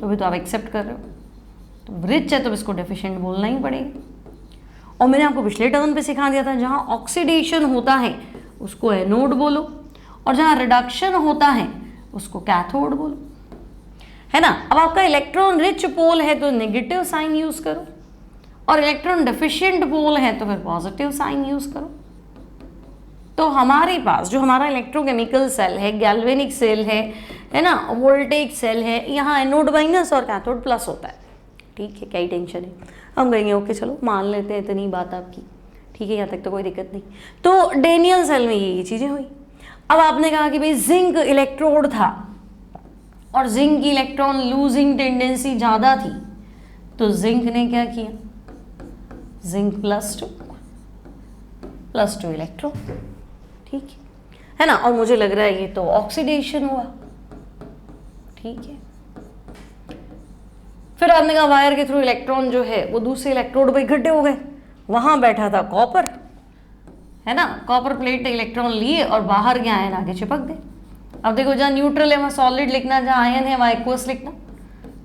A: तो भी तो आप एक्सेप्ट कर रहे हो। तो रिच है तो इसको डेफिशिएंट बोलना ही पड़ेगा। और मैंने आपको पिछले टर्न पे सिखा दिया था, जहाँ ऑक्सीडेशन होता है उसको एनोड बोलो, और जहाँ रिडक्शन होता है उसको कैथोड बोलो, है ना। अब आपका इलेक्ट्रॉन रिच पोल है तो नेगेटिव साइन यूज करो, और इलेक्ट्रॉन डेफिशिएंट पोल है तो फिर पॉजिटिव साइन यूज करो। तो हमारे पास जो हमारा इलेक्ट्रोकेमिकल सेल है, गैल्वेनिक सेल है ना, वोल्टेज सेल है, यहाँ एनोड माइनस और कैथोड प्लस होता है। ठीक है, क्या ही टेंशन है, हम कहेंगे ओके चलो मान लेते हैं इतनी बात आपकी, ठीक है, यहाँ तक तो कोई दिक्कत नहीं। तो डेनियल सेल में ये चीज़ें हुई। अब आपने कहा कि भाई जिंक इलेक्ट्रोड था और जिंक की इलेक्ट्रॉन लूजिंग टेंडेंसी ज़्यादा थी, तो जिंक ने क्या किया, जिंक प्लस टू इलेक्ट्रॉन, ठीक है ना। और मुझे लग रहा है ये तो ऑक्सीडेशन हुआ, ठीक है। फिर आपने कहा वायर के थ्रू इलेक्ट्रॉन जो है वो दूसरे इलेक्ट्रोड पे इकट्ठे हो गए, वहां बैठा था कॉपर, है ना, कॉपर प्लेट इलेक्ट्रॉन लिए और बाहर के आयन आगे चिपक गए। अब देखो जहाँ न्यूट्रल है वहाँ सॉलिड लिखना, जहाँ आयन है वहाँ एक्वस लिखना,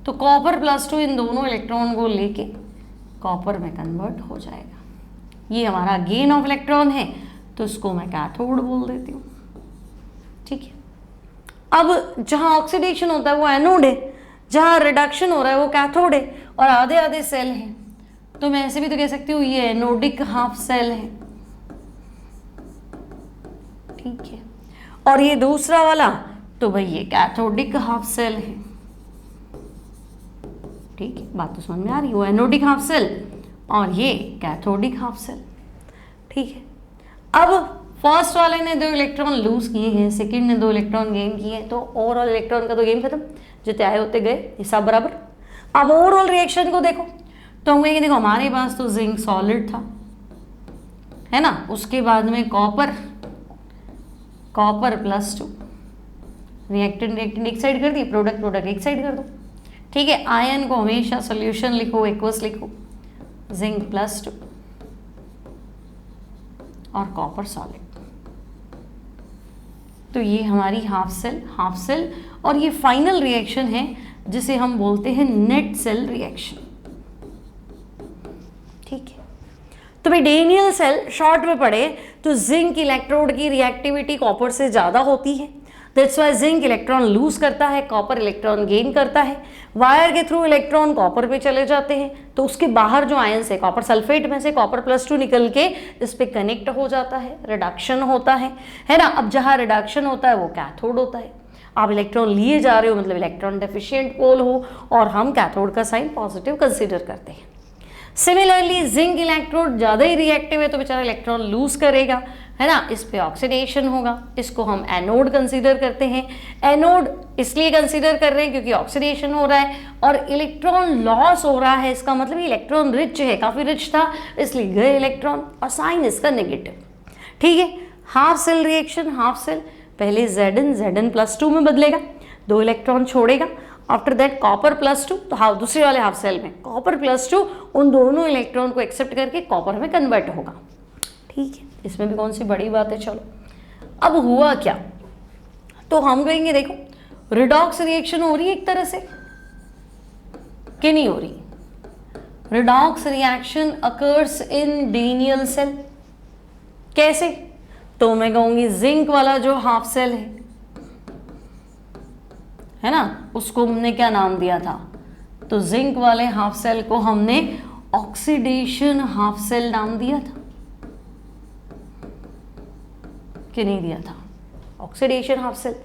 A: तो कॉपर प्लस टू इन दोनों इलेक्ट्रॉन को लेके कॉपर में कन्वर्ट हो जाएगा। ये हमारा गेन ऑफ इलेक्ट्रॉन है, तो इसको मैं कैथोड बोल देती हूँ, ठीक है। अब जहाँ ऑक्सीडेशन होता है वो एनोड है, जहाँ रिडक्शन हो रहा है वो कैथोड है, और आधे आधे सेल हैं, तो मैं ऐसे भी तो कह सकती हूँ ये एनोडिक हाफ सेल है, ठीक है। और ये दूसरा वाला तो भाई ये कैथोडिक हाफ सेल है, ठीक है, बात तो समझ में आ रही है, वो एनोडिक हाफ सेल और ये कैथोडिक हाफ सेल, ठीक है। अब फर्स्ट वाले ने 2 इलेक्ट्रॉन लूज किए हैं, सेकंड ने 2 इलेक्ट्रॉन गेन किए हैं, तो ओवरऑल इलेक्ट्रॉन का तो गेम खत्म, जितने आए होते गए, हिसाब बराबर। अब ओवरऑल रिएक्शन को देखो, तो हम कहेंगे देखो हमारे पास तो जिंक सॉलिड था, है ना, उसके बाद में कॉपर प्लस टू, रिएक्टेंट एक साइड कर दी, प्रोडक्ट एक साइड कर दो, ठीक है। आयन को हमेशा सोल्यूशन लिखो, एक्वस लिखो, जिंक प्लस टू और कॉपर सॉलिड। तो ये हमारी हाफ सेल और ये फाइनल रिएक्शन है जिसे हम बोलते हैं नेट सेल रिएक्शन, ठीक है। तो भाई डेनियल सेल शॉर्ट में पढ़े तो जिंक इलेक्ट्रोड की रिएक्टिविटी कॉपर से ज़्यादा होती है, that's why zinc electron lose करता है, कॉपर इलेक्ट्रॉन गेन करता है। वायर के थ्रू इलेक्ट्रॉन कॉपर पे चले जाते हैं, तो उसके बाहर जो आयंस है कॉपर सल्फेट में से कॉपर प्लस टू निकल के इस पे कनेक्ट हो जाता है, रिडक्शन होता है ना। अब जहाँ रिडक्शन होता है वो कैथोड होता है, आप इलेक्ट्रॉन लिए जा रहे हो मतलब इलेक्ट्रॉन डेफिशिएंट पोल हो, और हम कैथोड का साइन पॉजिटिव कंसिडर करते हैं। सिमिलरली जिंक इलेक्ट्रोड ज़्यादा ही रिएक्टिव है तो बेचारा इलेक्ट्रॉन लूज करेगा, है ना, इस पे ऑक्सीडेशन होगा, इसको हम एनोड कंसीडर करते हैं। एनोड इसलिए कंसीडर कर रहे हैं क्योंकि ऑक्सीडेशन हो रहा है और इलेक्ट्रॉन लॉस हो रहा है, इसका मतलब इलेक्ट्रॉन रिच है, काफ़ी रिच था इसलिए गए इलेक्ट्रॉन, और साइन इसका नेगेटिव, ठीक है। Half cell reaction, half cell पहले Zn प्लस टू में बदलेगा, 2 इलेक्ट्रॉन छोड़ेगा, after that copper plus two, तो हाँ दूसरे वाले हाफ सेल में कॉपर प्लस टू उन दोनों इलेक्ट्रॉन को एक्सेप्ट करके कॉपर में कन्वर्ट होगा, ठीक है। इसमें भी कौन सी बड़ी बात है। चलो अब हुआ क्या, तो हम कहेंगे देखो रिडॉक्स रिएक्शन हो रही है एक तरह से कि नहीं हो रही। Redox reaction occurs in Daniel cell, कैसे, तो मैं कहूंगी जिंक वाला जो हाफ सेल है ना, उसको हमने क्या नाम दिया था, तो जिंक वाले हाफ सेल को हमने ऑक्सीडेशन हाफ सेल नाम दिया था कि नहीं दिया था, ऑक्सीडेशन हाफ सेल,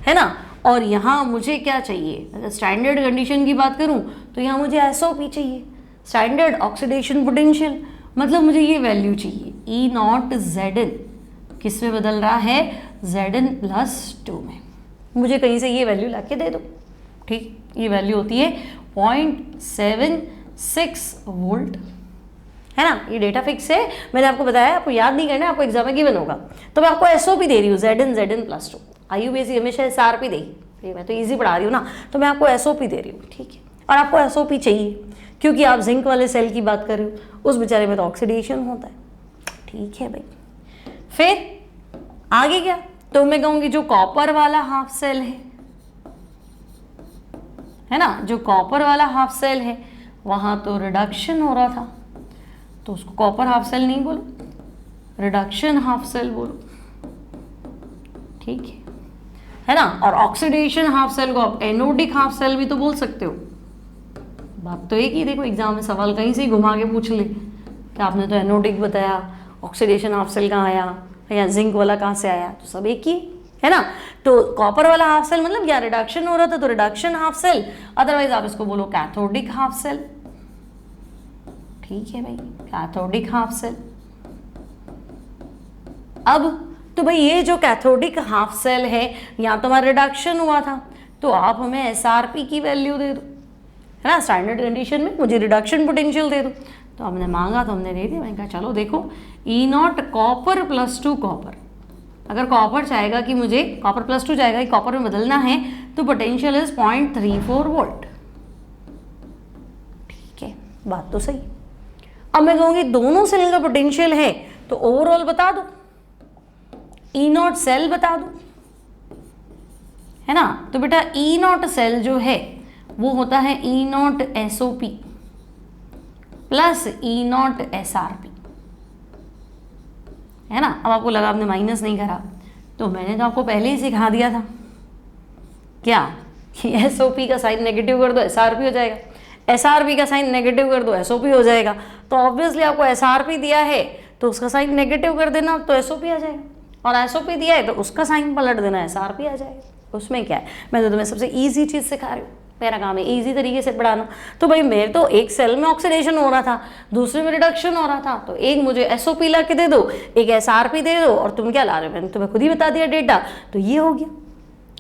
A: है ना। और यहाँ मुझे क्या चाहिए, अगर स्टैंडर्ड कंडीशन की बात करूँ तो यहाँ मुझे SOP चाहिए, स्टैंडर्ड ऑक्सीडेशन पोटेंशियल, मतलब मुझे ये वैल्यू चाहिए E0 Zn, किस में बदल रहा है, Zn प्लस 2 में, मुझे कहीं से ये वैल्यू लाके दे दो, ठीक। ये वैल्यू होती है 0.76 वोल्ट, है ना, ये डेटा फिक्स है, मैंने आपको बताया, आपको याद नहीं करना, आपको एग्जाम में गिवन होगा, तो मैं आपको SOP दे रही हूँ Zn प्लस 2। IUPAC हमेशा SRP देगी, मैं तो इजी पढ़ा रही हूँ ना, तो मैं आपको SOP दे रही हूँ, ठीक है। और आपको SOP चाहिए क्योंकि आप जिंक वाले सेल की बात कर रहे हो, उस बेचारे में तो ऑक्सीडेशन होता है, ठीक है भाई। फिर आगे क्या, तो मैं कहूँगी जो कॉपर वाला हाफ सेल है ना, जो कॉपर वाला हाफ सेल है वहाँ तो रिडक्शन हो रहा था, तो उसको कॉपर हाफ सेल नहीं बोलो, रिडक्शन हाफ सेल बोलो, ठीक है ना। और ऑक्सीडेशन हाफ सेल को आप एनोडिक हाफ सेल भी तो बोल सकते हो। बात तो एक ही, देखो एग्जाम में सवाल कहीं से ही घुमा के पूछ ले कि आपने तो एनोडिक बताया, ऑक्सीडेशन हाफ सेल कहाँ आया या जिंक वाला कहाँ से आया, तो सब एक ही है ना। तो कॉपर वाला हाफ सेल मतलब क्या, रिडक्शन हो रहा था तो रिडक्शन हाफ सेल, अदरवाइज आप इसको बोलो कैथोडिक हाफ सेल, ठीक है भाई, कैथोडिक हाफ सेल। अब तो भाई ये जो कैथोडिक हाफ सेल है, यहाँ तो हमारा रिडक्शन हुआ था, तो आप हमें SRP की वैल्यू दे दो, है ना, स्टैंडर्ड कंडीशन में मुझे रिडक्शन पोटेंशियल दे दो। तो हमने मांगा तो हमने दे दिया। मैंने कहा चलो देखो, E0 कॉपर +2 कॉपर, अगर कॉपर चाहेगा कि मुझे कॉपर +2 चाहेगा कि कॉपर में बदलना है, तो पोटेंशियल इज 0.34 वोल्ट, ठीक है, बात तो सही। अब मैं कहूँगी दोनों सेल का पोटेंशियल है तो ओवरऑल बता दो, E0 सेल बता दो, है ना। तो बेटा E0 सेल जो है वो होता है E0 SOP plus E0 SRP, है ना। अब आपको लगा आपने माइनस नहीं करा, तो मैंने तो आपको पहले ही सिखा दिया था क्या कि SOP का साइन नेगेटिव कर दो SRP हो जाएगा, SRP का साइन नेगेटिव कर दो SOP हो जाएगा। तो ऑब्वियसली आपको SRP दिया है तो उसका साइन नेगेटिव कर देना तो SOP आ जाएगा, और SOP दिया है तो उसका साइन पलट देना SRP आ जाएगा। उसमें क्या है, मैं तो तुम्हें सबसे ईजी चीज़ सिखा रही हूँ, मेरा काम है इजी तरीके से पढ़ाना। तो भाई मेरे तो एक सेल में ऑक्सीडेशन हो रहा था, दूसरे में रिडक्शन हो रहा था, तो एक मुझे SOP ला के दे दो, एक SRP दे दो, और तुम क्या ला रहे हो, मैंने तुम्हें खुद ही बता दिया डेटा, तो ये हो गया,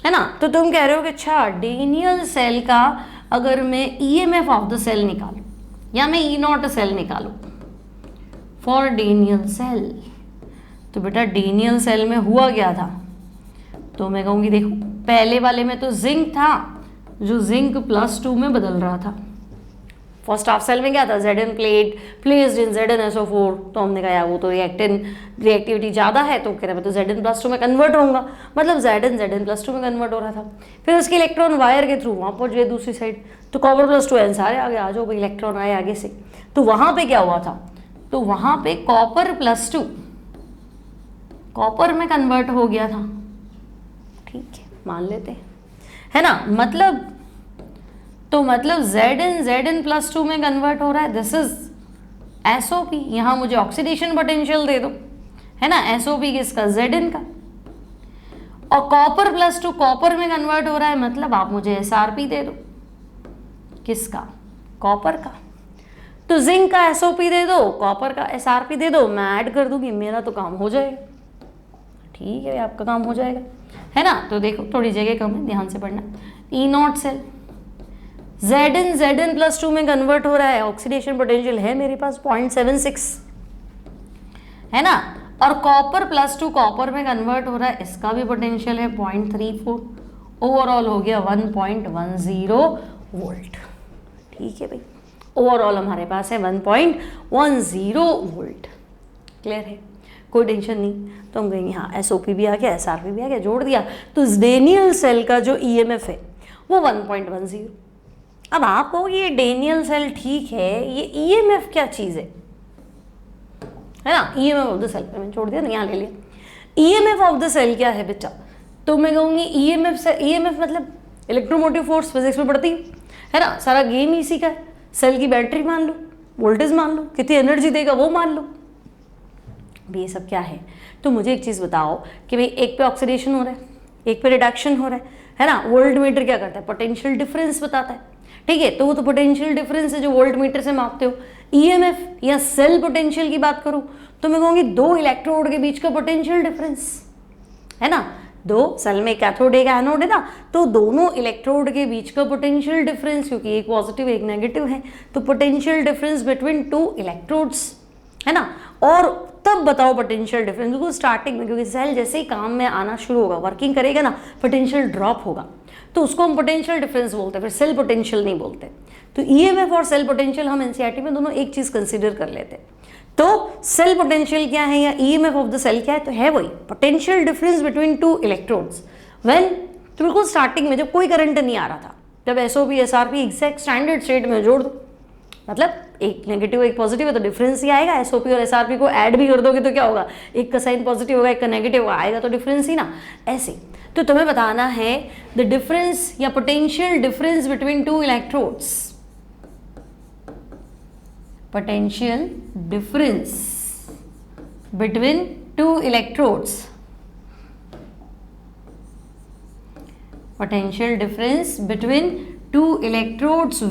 A: है ना। तो तुम कह रहे हो कि अच्छा डेनियल सेल का अगर मैं EMF ऑफ द सेल निकालूं या मैं E0 सेल निकालूं फॉर डेनियल सेल, तो बेटा डेनियल सेल में हुआ क्या था, तो मैं कहूँगी देखो पहले वाले में तो जिंक था जो जिंक +2 में बदल रहा था। फर्स्ट हाफ सेल में क्या था, Zn plate placed in ZnSO4, तो हमने कहा यार वो तो रिएक्टिविटी ज़्यादा है, तो कह रहे मैं तो Zn+2 में कन्वर्ट होऊंगा, मतलब Zn+2 में कन्वर्ट हो रहा था। फिर उसके इलेक्ट्रॉन वायर के थ्रू वहाँ पहुँच गए दूसरी साइड, तो कॉपर +2 एन सारे आगे आ जाओ भाई, इलेक्ट्रॉन आए आगे से। तो वहाँ पे क्या हुआ था, तो वहाँ पे कॉपर +2 कॉपर में कन्वर्ट हो गया था, ठीक है मान लेते हैं, है ना। मतलब तो मतलब Zn+2 में कन्वर्ट हो रहा है, दिस इज SOP। यहाँ मुझे ऑक्सीडेशन पोटेंशियल दे दो, है ना, SOP किसका, Zn का, और कॉपर +2 कॉपर में कन्वर्ट हो रहा है, मतलब आप मुझे SRP दे दो, किसका, कॉपर का। तो जिंक का SOP दे दो, कॉपर का SRP दे दो, मैं ऐड कर दूंगी, मेरा तो काम हो जाएगा, ठीक है आपका काम हो जाएगा, है ना। तो देखो थोड़ी जगह कम है, ध्यान से पढ़ना। E0 सेल Zn+2 में कन्वर्ट हो रहा है, ऑक्सीडेशन पोटेंशियल है मेरे पास 0.76, है ना, और कॉपर +2 कॉपर में कन्वर्ट हो रहा है, इसका भी पोटेंशियल है 0.34, ओवरऑल हो गया 1.10 वोल्ट, ठीक है भाई, ओवरऑल हमारे पास है 1.10 वोल्ट, क्लियर है, कोई टेंशन नहीं। तो हम कहेंगे हाँ SOP भी आ गया, SRP भी आ गया, जोड़ दिया, तो डेनियल सेल का जो EMF है वो 1.10। अब आप कहोगे ये डेनियल सेल ठीक है, ये EMF क्या चीज़ है ना, EMF ऑफ द सेल मैंने छोड़ दिया ना, यहाँ ले लिया। EMF ऑफ द सेल क्या है बेटा, तो मैं कहूँगी EMF से, EMF मतलब इलेक्ट्रोमोटिव फोर्स, फिजिक्स में पढ़ती है ना, सारा गेम इसी का है। सेल की बैटरी मान लो, वोल्टेज मान लो, कितनी एनर्जी देगा वो मान लो, भी ये सब क्या है। तो मुझे एक चीज़ बताओ कि भाई एक पे ऑक्सीडेशन हो रहा है, एक पे रिडक्शन हो रहा है ना। वोल्ट मीटर क्या करता है, पोटेंशियल डिफरेंस बताता है, ठीक है, तो वो तो पोटेंशियल डिफरेंस है जो वोल्ट मीटर से मापते हो। EMF या सेल पोटेंशियल की बात करूँ तो मैं कहूँगी दो इलेक्ट्रोड के बीच का पोटेंशियल डिफरेंस, है ना, दो सेल में कैथोड एक एनोड है ना, तो दोनों इलेक्ट्रोड के बीच का पोटेंशियल डिफरेंस, क्योंकि एक पॉजिटिव एक नेगेटिव है, तो potential difference between two electrodes, है ना। और तब बताओ पोटेंशियल डिफरेंस, बिल्कुल स्टार्टिंग में, क्योंकि सेल जैसे ही काम में आना शुरू होगा, वर्किंग करेगा ना, पोटेंशियल ड्रॉप होगा, तो उसको हम पोटेंशियल डिफरेंस बोलते हैं, फिर सेल पोटेंशियल नहीं बोलते। तो ईएमएफ और सेल पोटेंशियल हम एनसीईआरटी में दोनों एक चीज कंसीडर कर लेते हैं। तो सेल पोटेंशियल क्या है या ईएमएफ ऑफ द सेल क्या है, तो है वही potential difference between two electrodes when, तो बिल्कुल स्टार्टिंग में जब कोई करंट नहीं आ रहा था, जब SOP SRP exact standard state में जोड़ दो, मतलब एक नेगेटिव एक पॉजिटिव है तो डिफरेंस ही आएगा। एसओपी और एसआरपी को ऐड भी कर दोगे तो क्या होगा, एक का साइन पॉजिटिव होगा एक का नेगेटिव होगा, आएगा तो डिफरेंस ही ना, ऐसे। तो तुम्हें बताना है द डिफरेंस या potential difference between two electrodes, potential difference between two electrodes, potential difference between two electrodes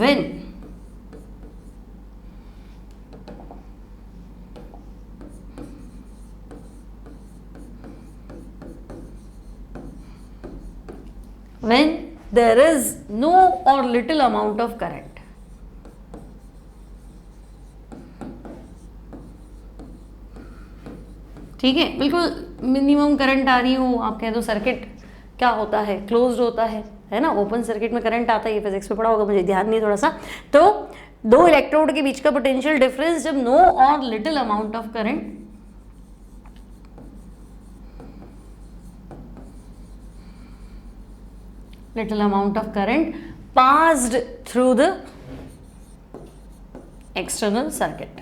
A: when there is no or little amount of current। ठीक है, बिल्कुल मिनिमम करंट आ रही हो, आप कह दो सर्किट क्या होता है, क्लोज्ड होता है ना, ओपन सर्किट में करंट आता है, ये फिजिक्स में पढ़ा होगा, मुझे ध्यान नहीं थोड़ा सा। तो दो इलेक्ट्रोड के बीच का पोटेंशियल डिफरेंस जब नो और little amount of current, passed through the external circuit.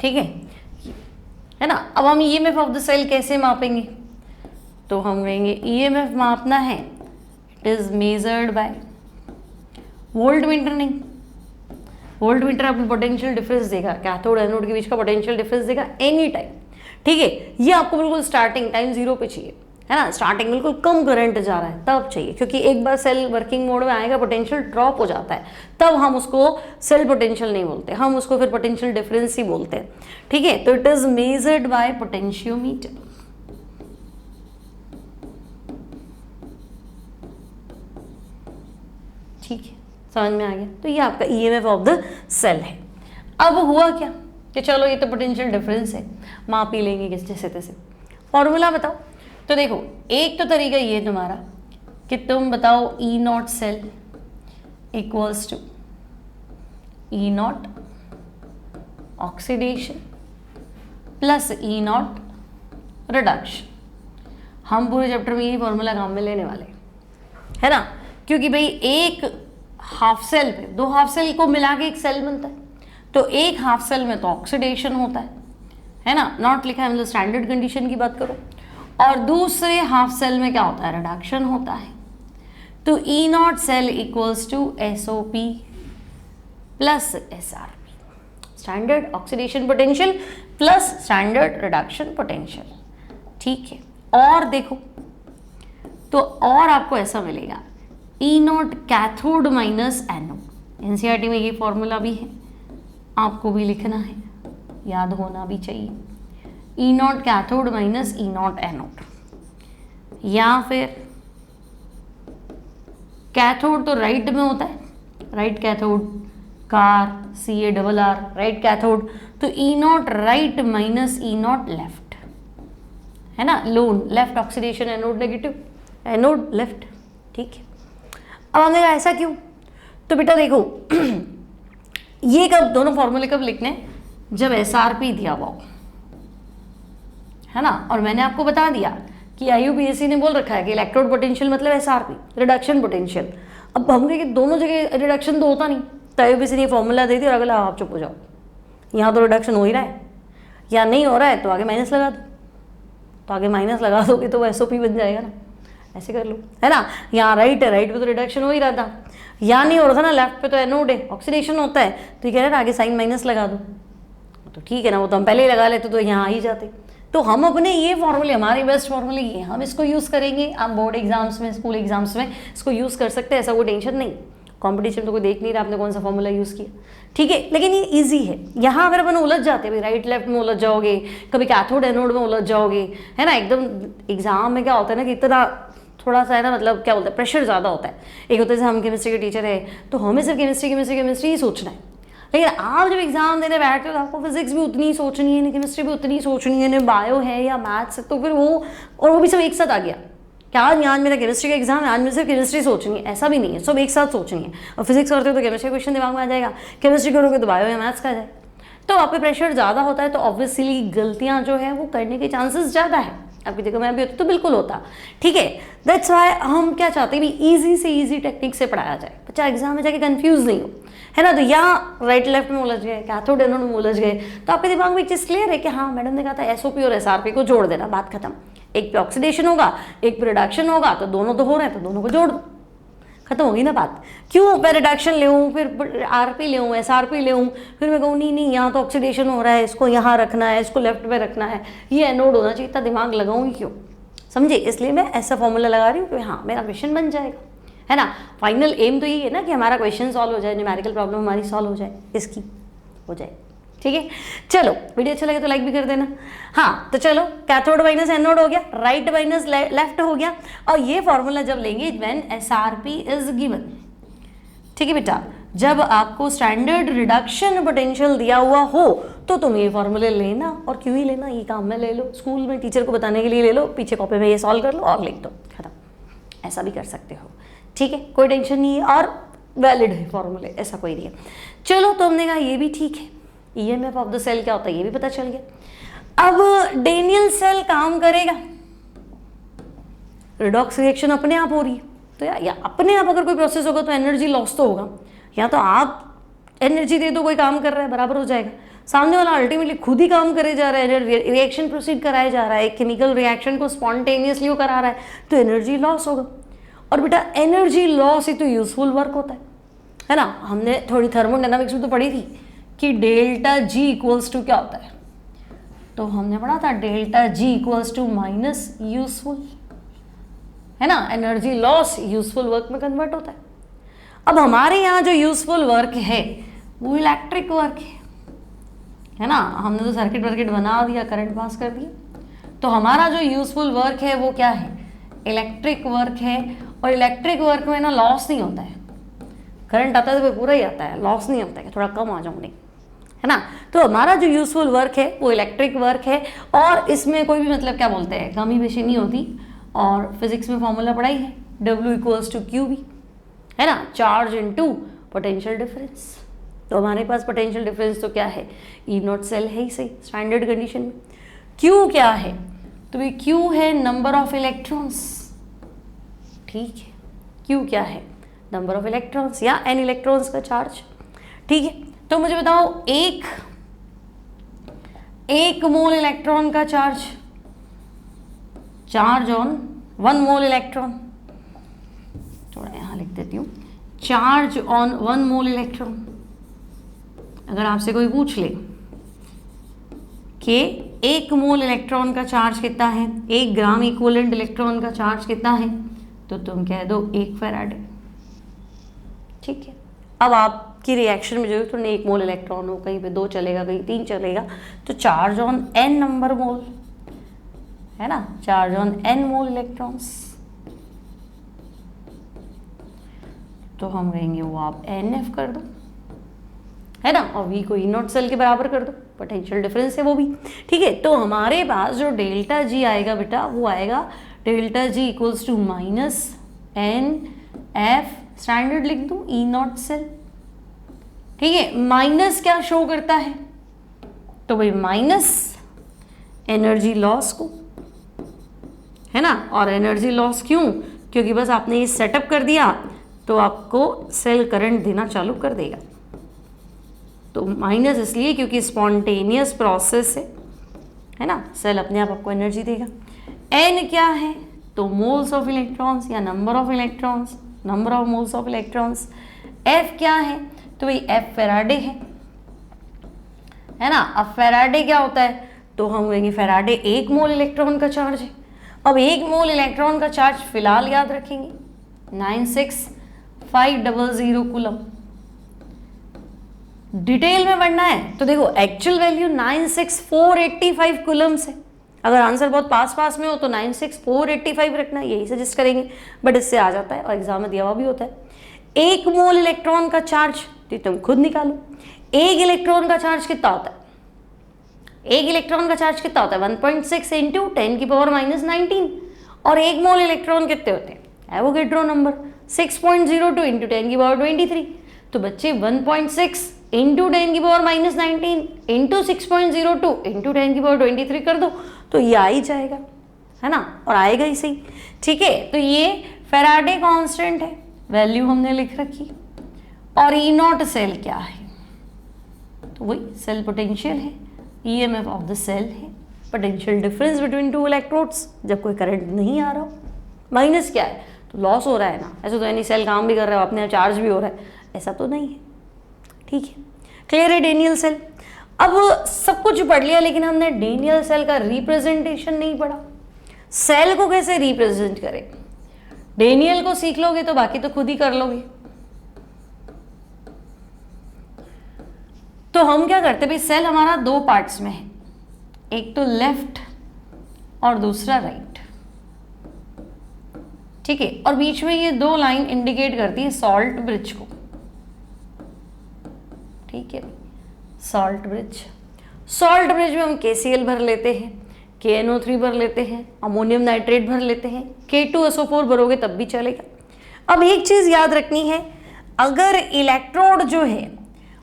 A: ठीक है ना। अब हम ईएमएफ ऑफ द सेल कैसे मापेंगे, तो हम कहेंगे ईएमएफ मापना है, it is measured by volt meter, नहीं वोल्ट मीटर आपको पोटेंशियल डिफरेंस देगा, कैथोड एनोड के बीच का पोटेंशियल डिफरेंस देगा एनी टाइम। ठीक है, ये आपको बिल्कुल स्टार्टिंग टाइम जीरो पे चाहिए, है ना, स्टार्टिंग बिल्कुल कम करंट जा रहा है तब चाहिए, क्योंकि एक बार सेल वर्किंग मोड में आएगा पोटेंशियल ड्रॉप हो जाता है, तब हम उसको सेल पोटेंशियल नहीं बोलते, हम उसको फिर पोटेंशियल डिफरेंस ही बोलते हैं। ठीक है, तो it is measured by potentiometer. ठीक है, समझ में आ गया। तो ये आपका ईएमएफ ऑफ द सेल है। अब हुआ क्या कि चलो ये तो पोटेंशियल डिफरेंस है, माप ही लेंगे किस जैसे तैसे। फॉर्मूला बताओ, तो देखो एक तो तरीका ये तुम्हारा कि तुम बताओ E nought cell equals to E nought oxidation plus E nought reduction. हम पूरे चैप्टर में यही फॉर्मूला काम में लेने वाले, है ना, क्योंकि भाई एक हाफ सेल पे दो हाफ सेल को मिला के एक सेल बनता है, तो एक हाफ सेल में तो ऑक्सीडेशन होता है ना, नॉट लिखा है मतलब स्टैंडर्ड कंडीशन की बात करो, और दूसरे हाफ सेल में क्या होता है, रिडक्शन होता है। तो E nought cell equals to SOP plus SRP, standard oxidation potential plus standard reduction potential. ठीक है, और देखो तो और आपको ऐसा मिलेगा E nought cathode minus anode. NCERT में ये फॉर्मूला भी है, आपको भी लिखना है, याद होना भी चाहिए। E nought cathode minus E nought anode, या फिर कैथोड तो राइट में होता है, right cathode, car CARR right cathode, तो E nought right minus E nought left, है ना, loan left oxidation, anode negative, anode left. ठीक है, अब हमने कहा ऐसा क्यों, तो बेटा देखो ये कब दोनों फॉर्मूले कब लिखने, जब SRP दिया हुआ हो, है ना, और मैंने आपको बता दिया कि IUPAC ने बोल रखा है कि इलेक्ट्रोड पोटेंशियल मतलब SRP रिडक्शन पोटेंशियल। अब हम कहें कि दोनों जगह रिडक्शन तो होता नहीं, तो IUPAC ने फॉर्मूला दे दिया और अगला आप चुप हो जाओ, यहाँ तो रिडक्शन हो ही रहा है, या नहीं हो रहा है तो आगे माइनस लगा दो, तो आगे माइनस लगा दोगे तो वो SOP बन जाएगा ना, ऐसे कर लो, है ना। यहाँ राइट है, राइट पे तो रिडक्शन हो ही रहा था, यहाँ नहीं हो रहा था ना, लेफ्ट पे तो एनोड है, ऑक्सीडेशन होता है, तो ये कह रहे हैं आगे साइन माइनस लगा दो, तो ठीक है ना, वो तो हम पहले ही लगा लेते तो यहाँ आ ही जाते। तो हम अपने ये फॉर्मूले, हमारे बेस्ट फॉर्मूले ये, हम इसको यूज़ करेंगे, आप बोर्ड एग्जाम्स में, स्कूल एग्जाम्स में इसको यूज़ कर सकते हैं, ऐसा कोई टेंशन नहीं। कंपटीशन तो कोई देख नहीं रहा आपने कौन सा फॉर्मूला यूज़ किया, ठीक है, लेकिन ये ईजी है। यहाँ अगर अपन उलझ जाते हैं, राइट लेफ्ट में उलझ जाओगे, कभी कैथोड एनोड में उलझ जाओगे, है ना, एकदम एग्जाम में क्या होता है ना कि इतना थोड़ा सा है ना, मतलब क्या बोलते हैं, प्रेशर ज़्यादा होता है। एक होता है जैसे हम केमिस्ट्री के टीचर है तो हमें सिर्फ केमिस्ट्री ही सोचना है, लेकिन आप जब एग्जाम देने बैठते हो तो आपको फिजिक्स भी उतनी ही सोचनी है, केमिस्ट्री भी उतनी ही सोचनी है, बायो है या मैथ्स है, तो फिर वो भी सब एक साथ आ गया क्या आज मेरा केमिस्ट्री का एग्जाम है, आज मुझे सिर्फ केमिस्ट्री सोचनी है, ऐसा भी नहीं है, सब एक साथ सोचनी है। और फिजिक्स करते हो तो केमिस्ट्री क्वेश्चन दिमाग में आ जाएगा, केमिस्ट्री करोगे तो बायो या मैथ्स का आ जाए, तो आप पे प्रेशर ज़्यादा होता है, तो ऑब्वियसली गलतियाँ जो है वो करने के चांसेस ज़्यादा है। आपकी जगह मैं भी होती तो बिल्कुल होता, ठीक है। दैट्स वाई हम क्या चाहते हैं भी ईजी से ईजी टेक्निक से पढ़ाया जाए, बच्चा एग्जाम में जाके कंफ्यूज नहीं हो, है ना। तो यहाँ राइट लेफ्ट में उलझ गए, कैथोड एनोड में उलझ गए, तो आपके दिमाग में एक चीज़ क्लियर है कि हाँ मैडम ने कहा था एसओपी और एसआरपी को जोड़ देना, बात खत्म। एक पे ऑक्सीडेशन होगा, एक पे रिडक्शन होगा, तो दोनों तो हो रहे हैं तो दोनों को जोड़ दो, खत्म होगी ना बात। क्यों मैं रिडक्शन ले फिर आरपी ले एसआरपी ले फिर मैं कहूँ नहीं यहाँ तो ऑक्सीडेशन हो रहा है, इसको यहाँ रखना है, इसको लेफ्ट में रखना है, ये एनोड होना चाहिए, इतना दिमाग लगाऊंगी क्यों, समझे। इसलिए मैं ऐसा फॉर्मूला लगा रही हूँ कि हाँ मेरा क्वेश्चन बन जाएगा, है ना। फाइनल एम तो यही है ना कि हमारा क्वेश्चन सॉल्व हो जाए, न्यूमेरिकल प्रॉब्लम हमारी सॉल्व हो जाए, इसकी हो जाए, ठीक है। चलो वीडियो अच्छा लगे तो लाइक भी कर देना। हाँ तो चलो कैथोड माइनस एनोड हो गया, राइट माइनस लेफ्ट हो गया, और ये फॉर्मूला जब लेंगे व्हेन एसआरपी इज गिवन, ठीक है बेटा, जब आपको स्टैंडर्ड रिडक्शन पोटेंशियल दिया हुआ हो तो तुम ये फॉर्मूले लेना, और क्यों ही लेना, ये काम में ले लो, स्कूल में टीचर को बताने के लिए ले लो, पीछे कॉपी में ये सॉल्व कर लो और लिख दो, खत्म। ऐसा भी कर सकते हो, ठीक है, कोई टेंशन नहीं है, और वैलिड है फॉर्मूले, ऐसा कोई नहीं है। चलो तो हमने कहा ये भी ठीक है, ईएमएफ ऑफ द सेल क्या होता है ये भी पता चल गया। अब डेनियल सेल काम करेगा, रिडॉक्स रिएक्शन अपने आप हो रही है, तो या अपने आप अगर कोई प्रोसेस होगा तो एनर्जी लॉस तो होगा, या तो आप एनर्जी दे दो, कोई काम कर रहा है बराबर हो जाएगा, सामने वाला अल्टीमेटली खुद ही काम करे जा रहा है, रिएक्शन प्रोसीड कराया जा रहा है, केमिकल रिएक्शन को स्पॉन्टेनियसली वो करा रहा है, तो एनर्जी लॉस होगा। और बेटा एनर्जी लॉस ही तो यूजफुल वर्क होता है ना। हमने थोड़ी थर्मोडायनामिक्स में तो पढ़ी थी कि डेल्टा जी इक्वल्स टू क्या होता है, तो हमने पढ़ा था delta G equals to minus useful, है ना, एनर्जी लॉस यूजफुल वर्क में कन्वर्ट होता है। अब हमारे यहाँ जो यूजफुल वर्क है वो इलेक्ट्रिक वर्क है ना, हमने तो सर्किट वर्किट बना दिया, करंट पास कर दिया, तो हमारा जो यूजफुल वर्क है वो क्या है, इलेक्ट्रिक वर्क है। और इलेक्ट्रिक वर्क में ना लॉस नहीं होता है, करंट आता है तो पूरा ही आता है, लॉस नहीं होता है, थोड़ा कम आ जाऊँ नहीं, है ना। तो हमारा जो यूजफुल वर्क है वो इलेक्ट्रिक वर्क है, और इसमें कोई भी मतलब क्या बोलते हैं कमी पेशी नहीं होती। और फिजिक्स में फॉर्मूला पढ़ाई है, W equals to Q B, है ना, चार्ज इनटू पोटेंशियल डिफरेंस। तो हमारे पास पोटेंशियल डिफरेंस तो क्या है, ई नॉट सेल है ही सही स्टैंडर्ड कंडीशन में। क्यू क्या है, तो ये क्यू है नंबर ऑफ इलेक्ट्रॉन्स, ठीक है, क्यू क्या है, नंबर ऑफ इलेक्ट्रॉन्स या एन इलेक्ट्रॉन्स का चार्ज, ठीक है। तो मुझे बताओ एक मोल इलेक्ट्रॉन का चार्ज ऑन 1 मोल इलेक्ट्रॉन, थोड़ा यहाँ लिख देती हूँ, चार्ज ऑन 1 मोल इलेक्ट्रॉन। अगर आपसे कोई पूछ ले कि 1 मोल इलेक्ट्रॉन का चार्ज कितना है, 1 ग्राम इक्विवेलेंट इलेक्ट्रॉन का चार्ज कितना है, तो तुम कह दो 1 फैराडे, ठीक है। अब आपकी रिएक्शन में जो है तो 1 मोल इलेक्ट्रॉन हो, कहीं पे 2 चलेगा, कहीं 3 चलेगा, तो चार्ज ऑन n नंबर मोल, है ना, charge on n mole electrons, तो हम कहेंगे वो आप NF कर दो, है ना, और V को E नॉट सेल के बराबर कर दो, पोटेंशियल डिफरेंस है वो भी, ठीक है। तो हमारे पास जो डेल्टा G आएगा बेटा वो आएगा delta G equals to minus NF, standard लिख दूं E नॉट सेल, ठीक है। माइनस क्या शो करता है, तो भाई माइनस एनर्जी लॉस को, है ना, और एनर्जी लॉस क्यों, क्योंकि बस आपने ये सेटअप कर दिया तो आपको सेल करंट देना चालू कर देगा। तो माइनस इसलिए क्योंकि स्पॉन्टेनियस प्रोसेस है ना, सेल अपने आप आपको एनर्जी देगा। एन क्या है, तो मोल्स ऑफ इलेक्ट्रॉन्स या number of electrons, number of moles of electrons. F क्या है, तो भाई एफ फैराडे है ना। अब फैराडे क्या होता है, तो हम कहेंगे फैराडे 1 मोल इलेक्ट्रॉन का चार्ज है। अब 1 मोल इलेक्ट्रॉन का चार्ज फिलहाल याद रखेंगे 96 500 कूलम। डिटेल में पढ़ना है तो देखो एक्चुअल वैल्यू 96485 कूलम्स है। अगर आंसर बहुत पास में हो तो 96485 रखना, यही सजेस्ट करेंगे, बट इससे आ जाता है और एग्जाम में दिया हुआ भी होता है। 1 मोल इलेक्ट्रॉन का चार्ज तो तुम खुद निकालो। 1 इलेक्ट्रॉन का चार्ज कितना होता है? 1 इलेक्ट्रॉन का चार्ज कितना होता है? 1.6 इंटू 10⁻⁻19। और 1 मोल इलेक्ट्रॉन कितने होते हैं? Avogadro number 6.02 into 10⁻23। तो बच्चे 1.6 इंटू 10⁻⁻19 इंटू 6.02 इंटू 10⁻23 कर दो तो ये आ ही जाएगा, है ना, और आएगा ही सही। ठीक है, तो ये फैराडे कांस्टेंट है, वैल्यू हमने लिख रखी। और ई नॉट सेल क्या है? तो वही सेल पोटेंशियल है, ईएमएफ ऑफ द सेल है, potential difference between two electrodes जब कोई करंट नहीं आ रहा हो। माइनस क्या है? तो लॉस हो रहा है ना, ऐसा तो यानी सेल काम भी कर रहा है, अपने आप चार्ज भी हो रहा है, ऐसा तो नहीं है। ठीक है, क्लियर है डेनियल सेल। अब सब कुछ पढ़ लिया लेकिन हमने डेनियल सेल का रिप्रेजेंटेशन नहीं पढ़ा। सेल को कैसे रिप्रेजेंट करें? डेनियल को सीख लोगे तो बाकी तो खुद ही कर लोगे। तो हम क्या करते भाई, सेल हमारा 2 पार्ट्स में है, एक तो लेफ्ट और दूसरा राइट। ठीक है, और बीच में ये 2 लाइन इंडिकेट करती है सॉल्ट ब्रिज को। ठीक है, सॉल्ट ब्रिज। सॉल्ट ब्रिज में हम KCl भर लेते हैं, KNO3 भर लेते हैं, अमोनियम नाइट्रेट भर लेते हैं, K2SO4 भरोगे तब भी चलेगा। अब एक चीज याद रखनी है, अगर इलेक्ट्रोड जो है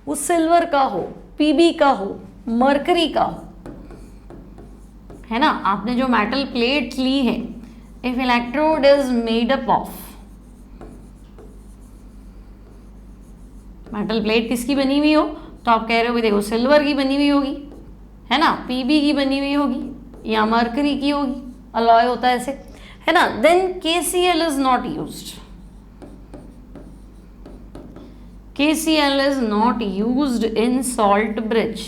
A: वो सिल्वर का हो, Pb का हो, मरकरी का हो, है ना, आपने जो मेटल प्लेट ली है, if electrode is made up of, metal plate किसकी बनी हुई हो तो आप कह रहे हो भी देखो सिल्वर की बनी हुई होगी, है ना, Pb की बनी हुई होगी या मरकरी की होगी, अलॉय होता है ऐसे, है ना, then KCl is not used. KCl is not used in salt bridge।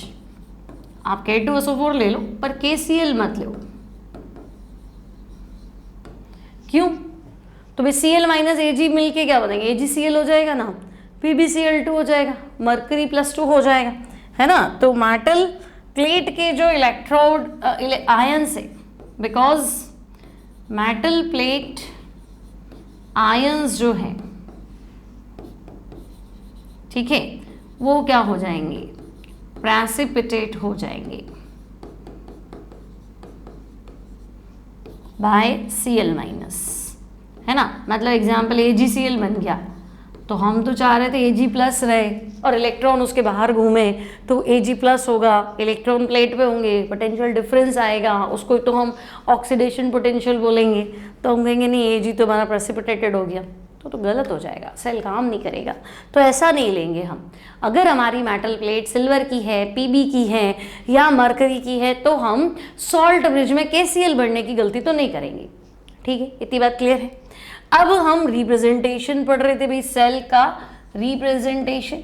A: आप K2SO4 ले लो पर KCl मत लो। क्यों? तो भाई Cl माइनस Ag मिलके क्या बनेंगे? AgCl हो जाएगा ना, PbCl2 हो जाएगा, मरकरी +2 हो जाएगा, है ना। तो मेटल प्लेट के जो इलेक्ट्रोड आयन से, बिकॉज मेटल प्लेट आयंस जो है, ठीक है, वो क्या हो जाएंगे? प्रेसिपिटेट हो जाएंगे बाय Cl माइनस, है ना। मतलब एग्जाम्पल AgCl बन गया, तो हम तो चाह रहे थे Ag+ रहे और इलेक्ट्रॉन उसके बाहर घूमे तो Ag+ होगा, इलेक्ट्रॉन प्लेट पे होंगे, पोटेंशियल डिफरेंस आएगा, उसको तो हम ऑक्सीडेशन पोटेंशियल बोलेंगे। तो हम कहेंगे नहीं Ag तो हमारा प्रेसिपिटेटेड हो गया, तो गलत हो जाएगा, सेल काम नहीं करेगा। तो ऐसा नहीं लेंगे हम। अगर हमारी मेटल प्लेट सिल्वर की है, Pb की है या मरकरी की है तो हम सॉल्ट ब्रिज में KCl भरने की गलती तो नहीं करेंगे। ठीक है, इतनी बात क्लियर है। अब हम रिप्रेजेंटेशन पढ़ रहे थे भाई, सेल का रिप्रेजेंटेशन।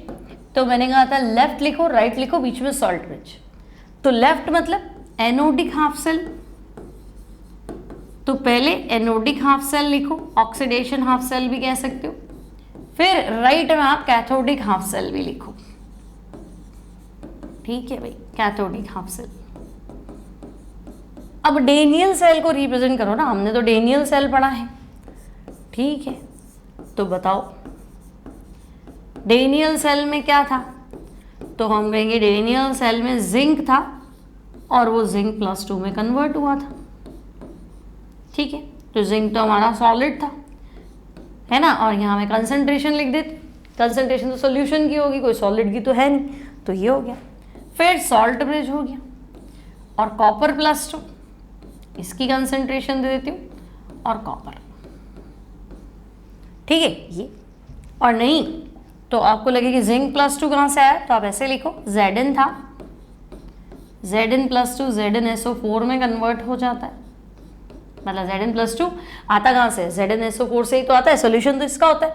A: तो मैंने कहा था लेफ्ट लिखो, राइट लिखो, बीच में सॉल्ट ब्रिज। तो लेफ्ट मतलब एनोडिक हाफ सेल, तो पहले एनोडिक हाफ सेल लिखो, ऑक्सीडेशन हाफ सेल भी कह सकते हो। फिर राइट में आप कैथोडिक हाफ सेल भी लिखो। ठीक है भाई, कैथोडिक हाफ सेल। अब डेनियल सेल को रिप्रेजेंट करो ना, हमने तो डेनियल सेल पढ़ा है। ठीक है, तो बताओ डेनियल सेल में क्या था? तो हम कहेंगे डेनियल सेल में जिंक था और वो जिंक +2 में कन्वर्ट हुआ था। ठीक है, तो जिंक तो हमारा सॉलिड था, है ना, और यहाँ में कंसंट्रेशन लिख देते। कंसंट्रेशन तो सोल्यूशन की होगी, कोई सॉलिड की तो है नहीं, तो ये हो गया। फिर सॉल्ट ब्रिज हो गया और कॉपर +2, इसकी कंसंट्रेशन दे देती हूँ, और कॉपर। ठीक है, ये। और नहीं तो आपको लगे कि जिंक +2 कहाँ से आया, तो आप ऐसे लिखो Zn था, Zn +2 ZnSO4 में कन्वर्ट हो जाता है। मतलब Zn+2 आता कहाँ से? ZnSO4 से ही तो आता है, सोल्यूशन तो इसका होता है।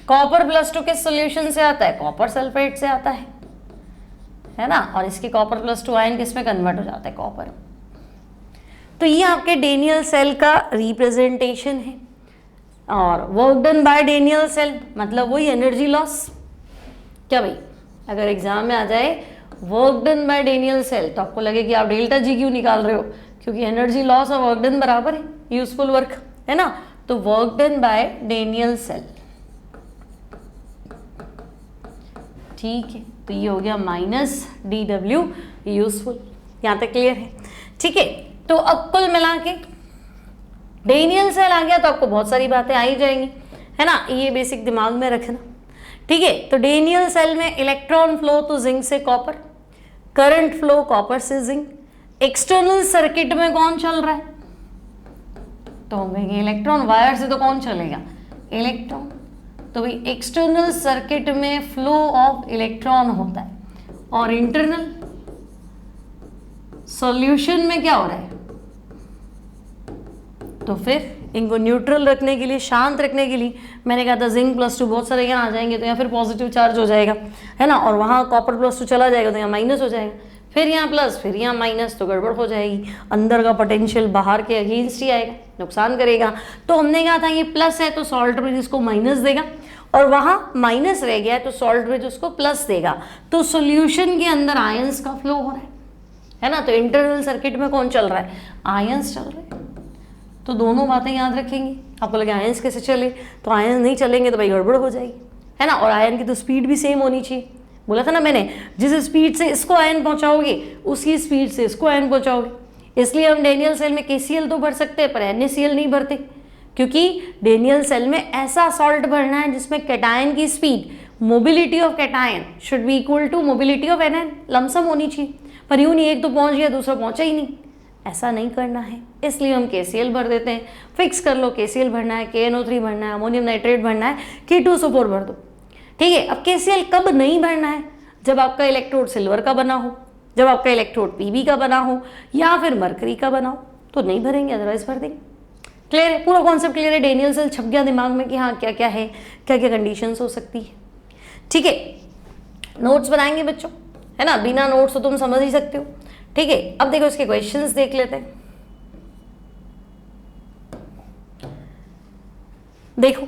A: कॉपर +2 किस सोल्यूशन से आता है? कॉपर सल्फेट से आता है ना, और इसकी कॉपर +2 आयन किस में कन्वर्ट हो जाता है? कॉपर। तो ये आपके डेनियल सेल का रिप्रेजेंटेशन है। और work done by Daniel cell मतलब वही एनर्जी लॉस। क्या भाई, अगर एग्जाम में आ जाए work done by Daniel cell तो आपको लगे कि आप डेल्टा जी क्यों निकाल रहे हो, क्योंकि एनर्जी लॉस और वर्क डन बराबर है, यूजफुल वर्क है ना। तो work done by Daniel cell, ठीक है, तो ये हो गया माइनस DW यूजफुल। यहाँ तक क्लियर है? ठीक है, तो अब कुल मिला के डेनियल सेल आ गया तो आपको बहुत सारी बातें आ ही जाएंगी, है ना, ये बेसिक दिमाग में रखना। ठीक है, तो डेनियल सेल में इलेक्ट्रॉन फ्लो तो जिंक से कॉपर, करंट फ्लो कॉपर से जिंक, एक्सटर्नल सर्किट में कौन चल रहा है, तो हम कहेंगे इलेक्ट्रॉन, वायर से तो कौन चलेगा, इलेक्ट्रॉन। तो भाई एक्सटर्नल सर्किट में फ्लो ऑफ इलेक्ट्रॉन होता है, और इंटरनल सॉल्यूशन में क्या हो रहा है, तो फिर इनको न्यूट्रल रखने के लिए, शांत रखने के लिए मैंने कहा था जिंक +2 बहुत सारे यहाँ आ जाएंगे तो यहाँ फिर पॉजिटिव चार्ज हो जाएगा, है ना, और वहाँ कॉपर +2 चला जाएगा तो यहाँ माइनस हो जाएगा, फिर यहाँ प्लस, फिर यहाँ माइनस, तो गड़बड़ हो जाएगी, अंदर का पोटेंशियल बाहर के अगेंस्ट ही आएगा, नुकसान करेगा। तो हमने कहा था ये प्लस है तो सॉल्ट ब्रिज इसको माइनस देगा, और वहाँ माइनस रह गया है तो सॉल्ट ब्रिज उसको प्लस देगा। तो सॉल्यूशन के अंदर आयंस का फ्लो हो रहा है ना, तो इंटरनल सर्किट में कौन चल रहा है, आयंस चल रहे हैं। तो दोनों बातें याद रखेंगे। आपको लगे आयंस कैसे चले, तो आयंस नहीं चलेंगे तो भाई गड़बड़ हो जाएगी, है ना, और आयन की तो स्पीड भी सेम होनी चाहिए। बोला था ना मैंने, जिस स्पीड से इसको आयन पहुंचाओगे उसी स्पीड से इसको आयन पहुंचाओगे। इसलिए हम डेनियल सेल में KCl तो भर सकते हैं पर NaCl नहीं भरते, क्योंकि डेनियल सेल में ऐसा सॉल्ट भरना है जिसमें कैटायन की speed, mobility of cation should be equal to mobility of anion, lump sum होनी चाहिए। पर यूँ नहीं एक तो पहुंच गया दूसरा पहुंचा ही नहीं, ऐसा नहीं करना है, इसलिए हम KCl भर देते हैं। फिक्स कर लो KCl भरना है, KNO3 भरना है, अमोनियम नाइट्रेट भरना है, K2SO4 भर दो। ठीक है, अब KCl कब नहीं भरना है, जब आपका इलेक्ट्रोड सिल्वर का बना हो, जब आपका इलेक्ट्रोड PB का बना हो, या फिर मरकरी का बना हो, तो नहीं भरेंगे, अदरवाइज भर देंगे। क्लियर है, पूरा कॉन्सेप्ट क्लियर है। डेनियल सेल छप गया दिमाग में कि हाँ क्या क्या है, क्या क्या कंडीशंस हो सकती है। ठीक है, नोट्स बनाएंगे बच्चों, है ना, बिना नोट्स तो तुम समझ ही सकते हो। ठीक है, अब देखो इसके क्वेश्चंस देख लेते हैं। देखो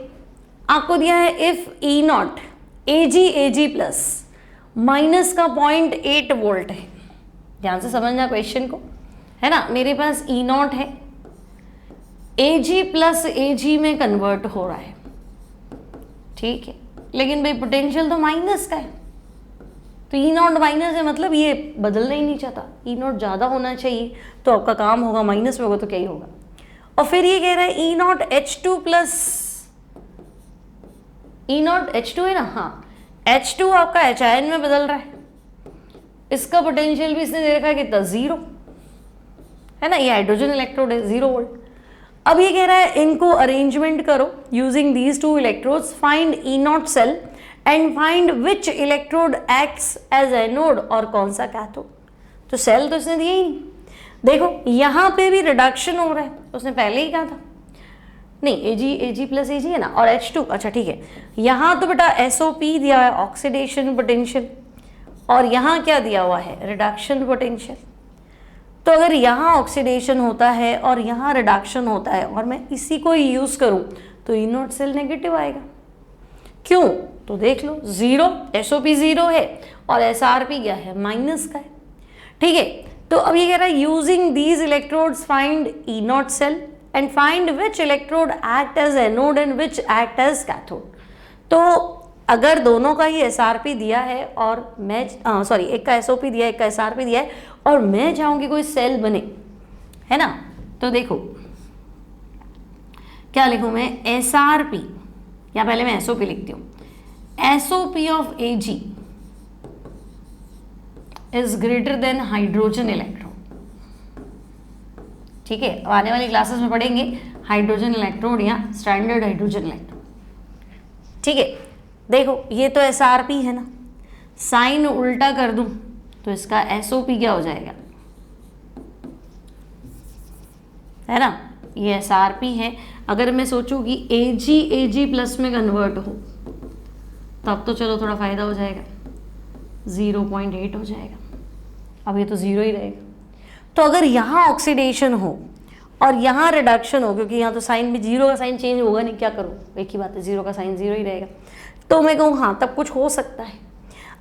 A: आपको दिया है if E0 Ag plus minus का 0.8 वोल्ट है, ध्यान से समझना क्वेश्चन को, है ना। मेरे पास E0 है, Ag प्लस Ag में कन्वर्ट हो रहा है, ठीक है, लेकिन भाई पोटेंशियल तो माइनस का है, तो E0 माइनस है, मतलब ये बदलना ही नहीं चाहता, E0 ज़्यादा होना चाहिए तो आपका काम होगा, माइनस में होगा तो क्या ही होगा। और फिर ये कह रहा है E0 H2 plus, E0 H2 है ना, हाँ, H2 आपका HIN में बदल रहा है, इसका पोटेंशियल भी इसने दे रखा है कितना, 0, है ना, ये हाइड्रोजन इलेक्ट्रोड है, 0 वोल्ट। अब ये कह रहा है इनको अरेंजमेंट करो using these 2 electrodes, find E0 cell and find which electrode acts as anode, और कौन सा कैथोड। तो सेल तो इसने दिया ही नहीं। देखो यहाँ पे भी रिडक्शन हो रहा है, उसने पहले ही कहा था, नहीं Ag प्लस Ag है ना, और H2, अच्छा ठीक है, यहाँ तो बेटा SOP दिया है ऑक्सीडेशन पोटेंशियल, और यहाँ क्या दिया हुआ है, रिडक्शन पोटेंशियल। तो अगर यहाँ ऑक्सीडेशन होता है और यहाँ रिडक्शन होता है और मैं इसी को यूज़ करूँ तो E0 सेल नेगेटिव आएगा। क्यों, तो देख लो, 0 SOP 0 है और SRP क्या है, माइनस का है। ठीक है, तो अब ये कह रहा है using these electrodes find E0 cell and find which electrode act as anode and which act as cathode. तो अगर दोनों का ही SRP दिया है और मैं सॉरी एक का SOP दिया है, एक का SRP दिया है, और मैं चाहूँगी कोई सेल बने, है ना, तो देखो क्या लिखूँ मैं, SRP, या पहले मैं SOP लिखती हूँ, SOP of Ag is greater than hydrogen electron. ठीक है, अब आने वाली क्लासेस में पढ़ेंगे हाइड्रोजन इलेक्ट्रोड या स्टैंडर्ड हाइड्रोजन इलेक्ट्रोड। ठीक है, देखो ये तो SRP है ना, साइन उल्टा कर दूं तो इसका SOP क्या हो जाएगा, है ना, ये SRP है। अगर मैं सोचूं कि Ag प्लस में कन्वर्ट हो तब तो चलो थोड़ा फायदा हो जाएगा, 0.8 हो जाएगा, अब ये तो 0 ही रहेगा। तो अगर यहाँ ऑक्सीडेशन हो और यहाँ रिडक्शन हो, क्योंकि यहाँ तो साइन भी, जीरो का साइन चेंज होगा नहीं, क्या करूँ, एक ही बात है, जीरो का साइन जीरो ही रहेगा। तो मैं कहूँ हाँ तब कुछ हो सकता है।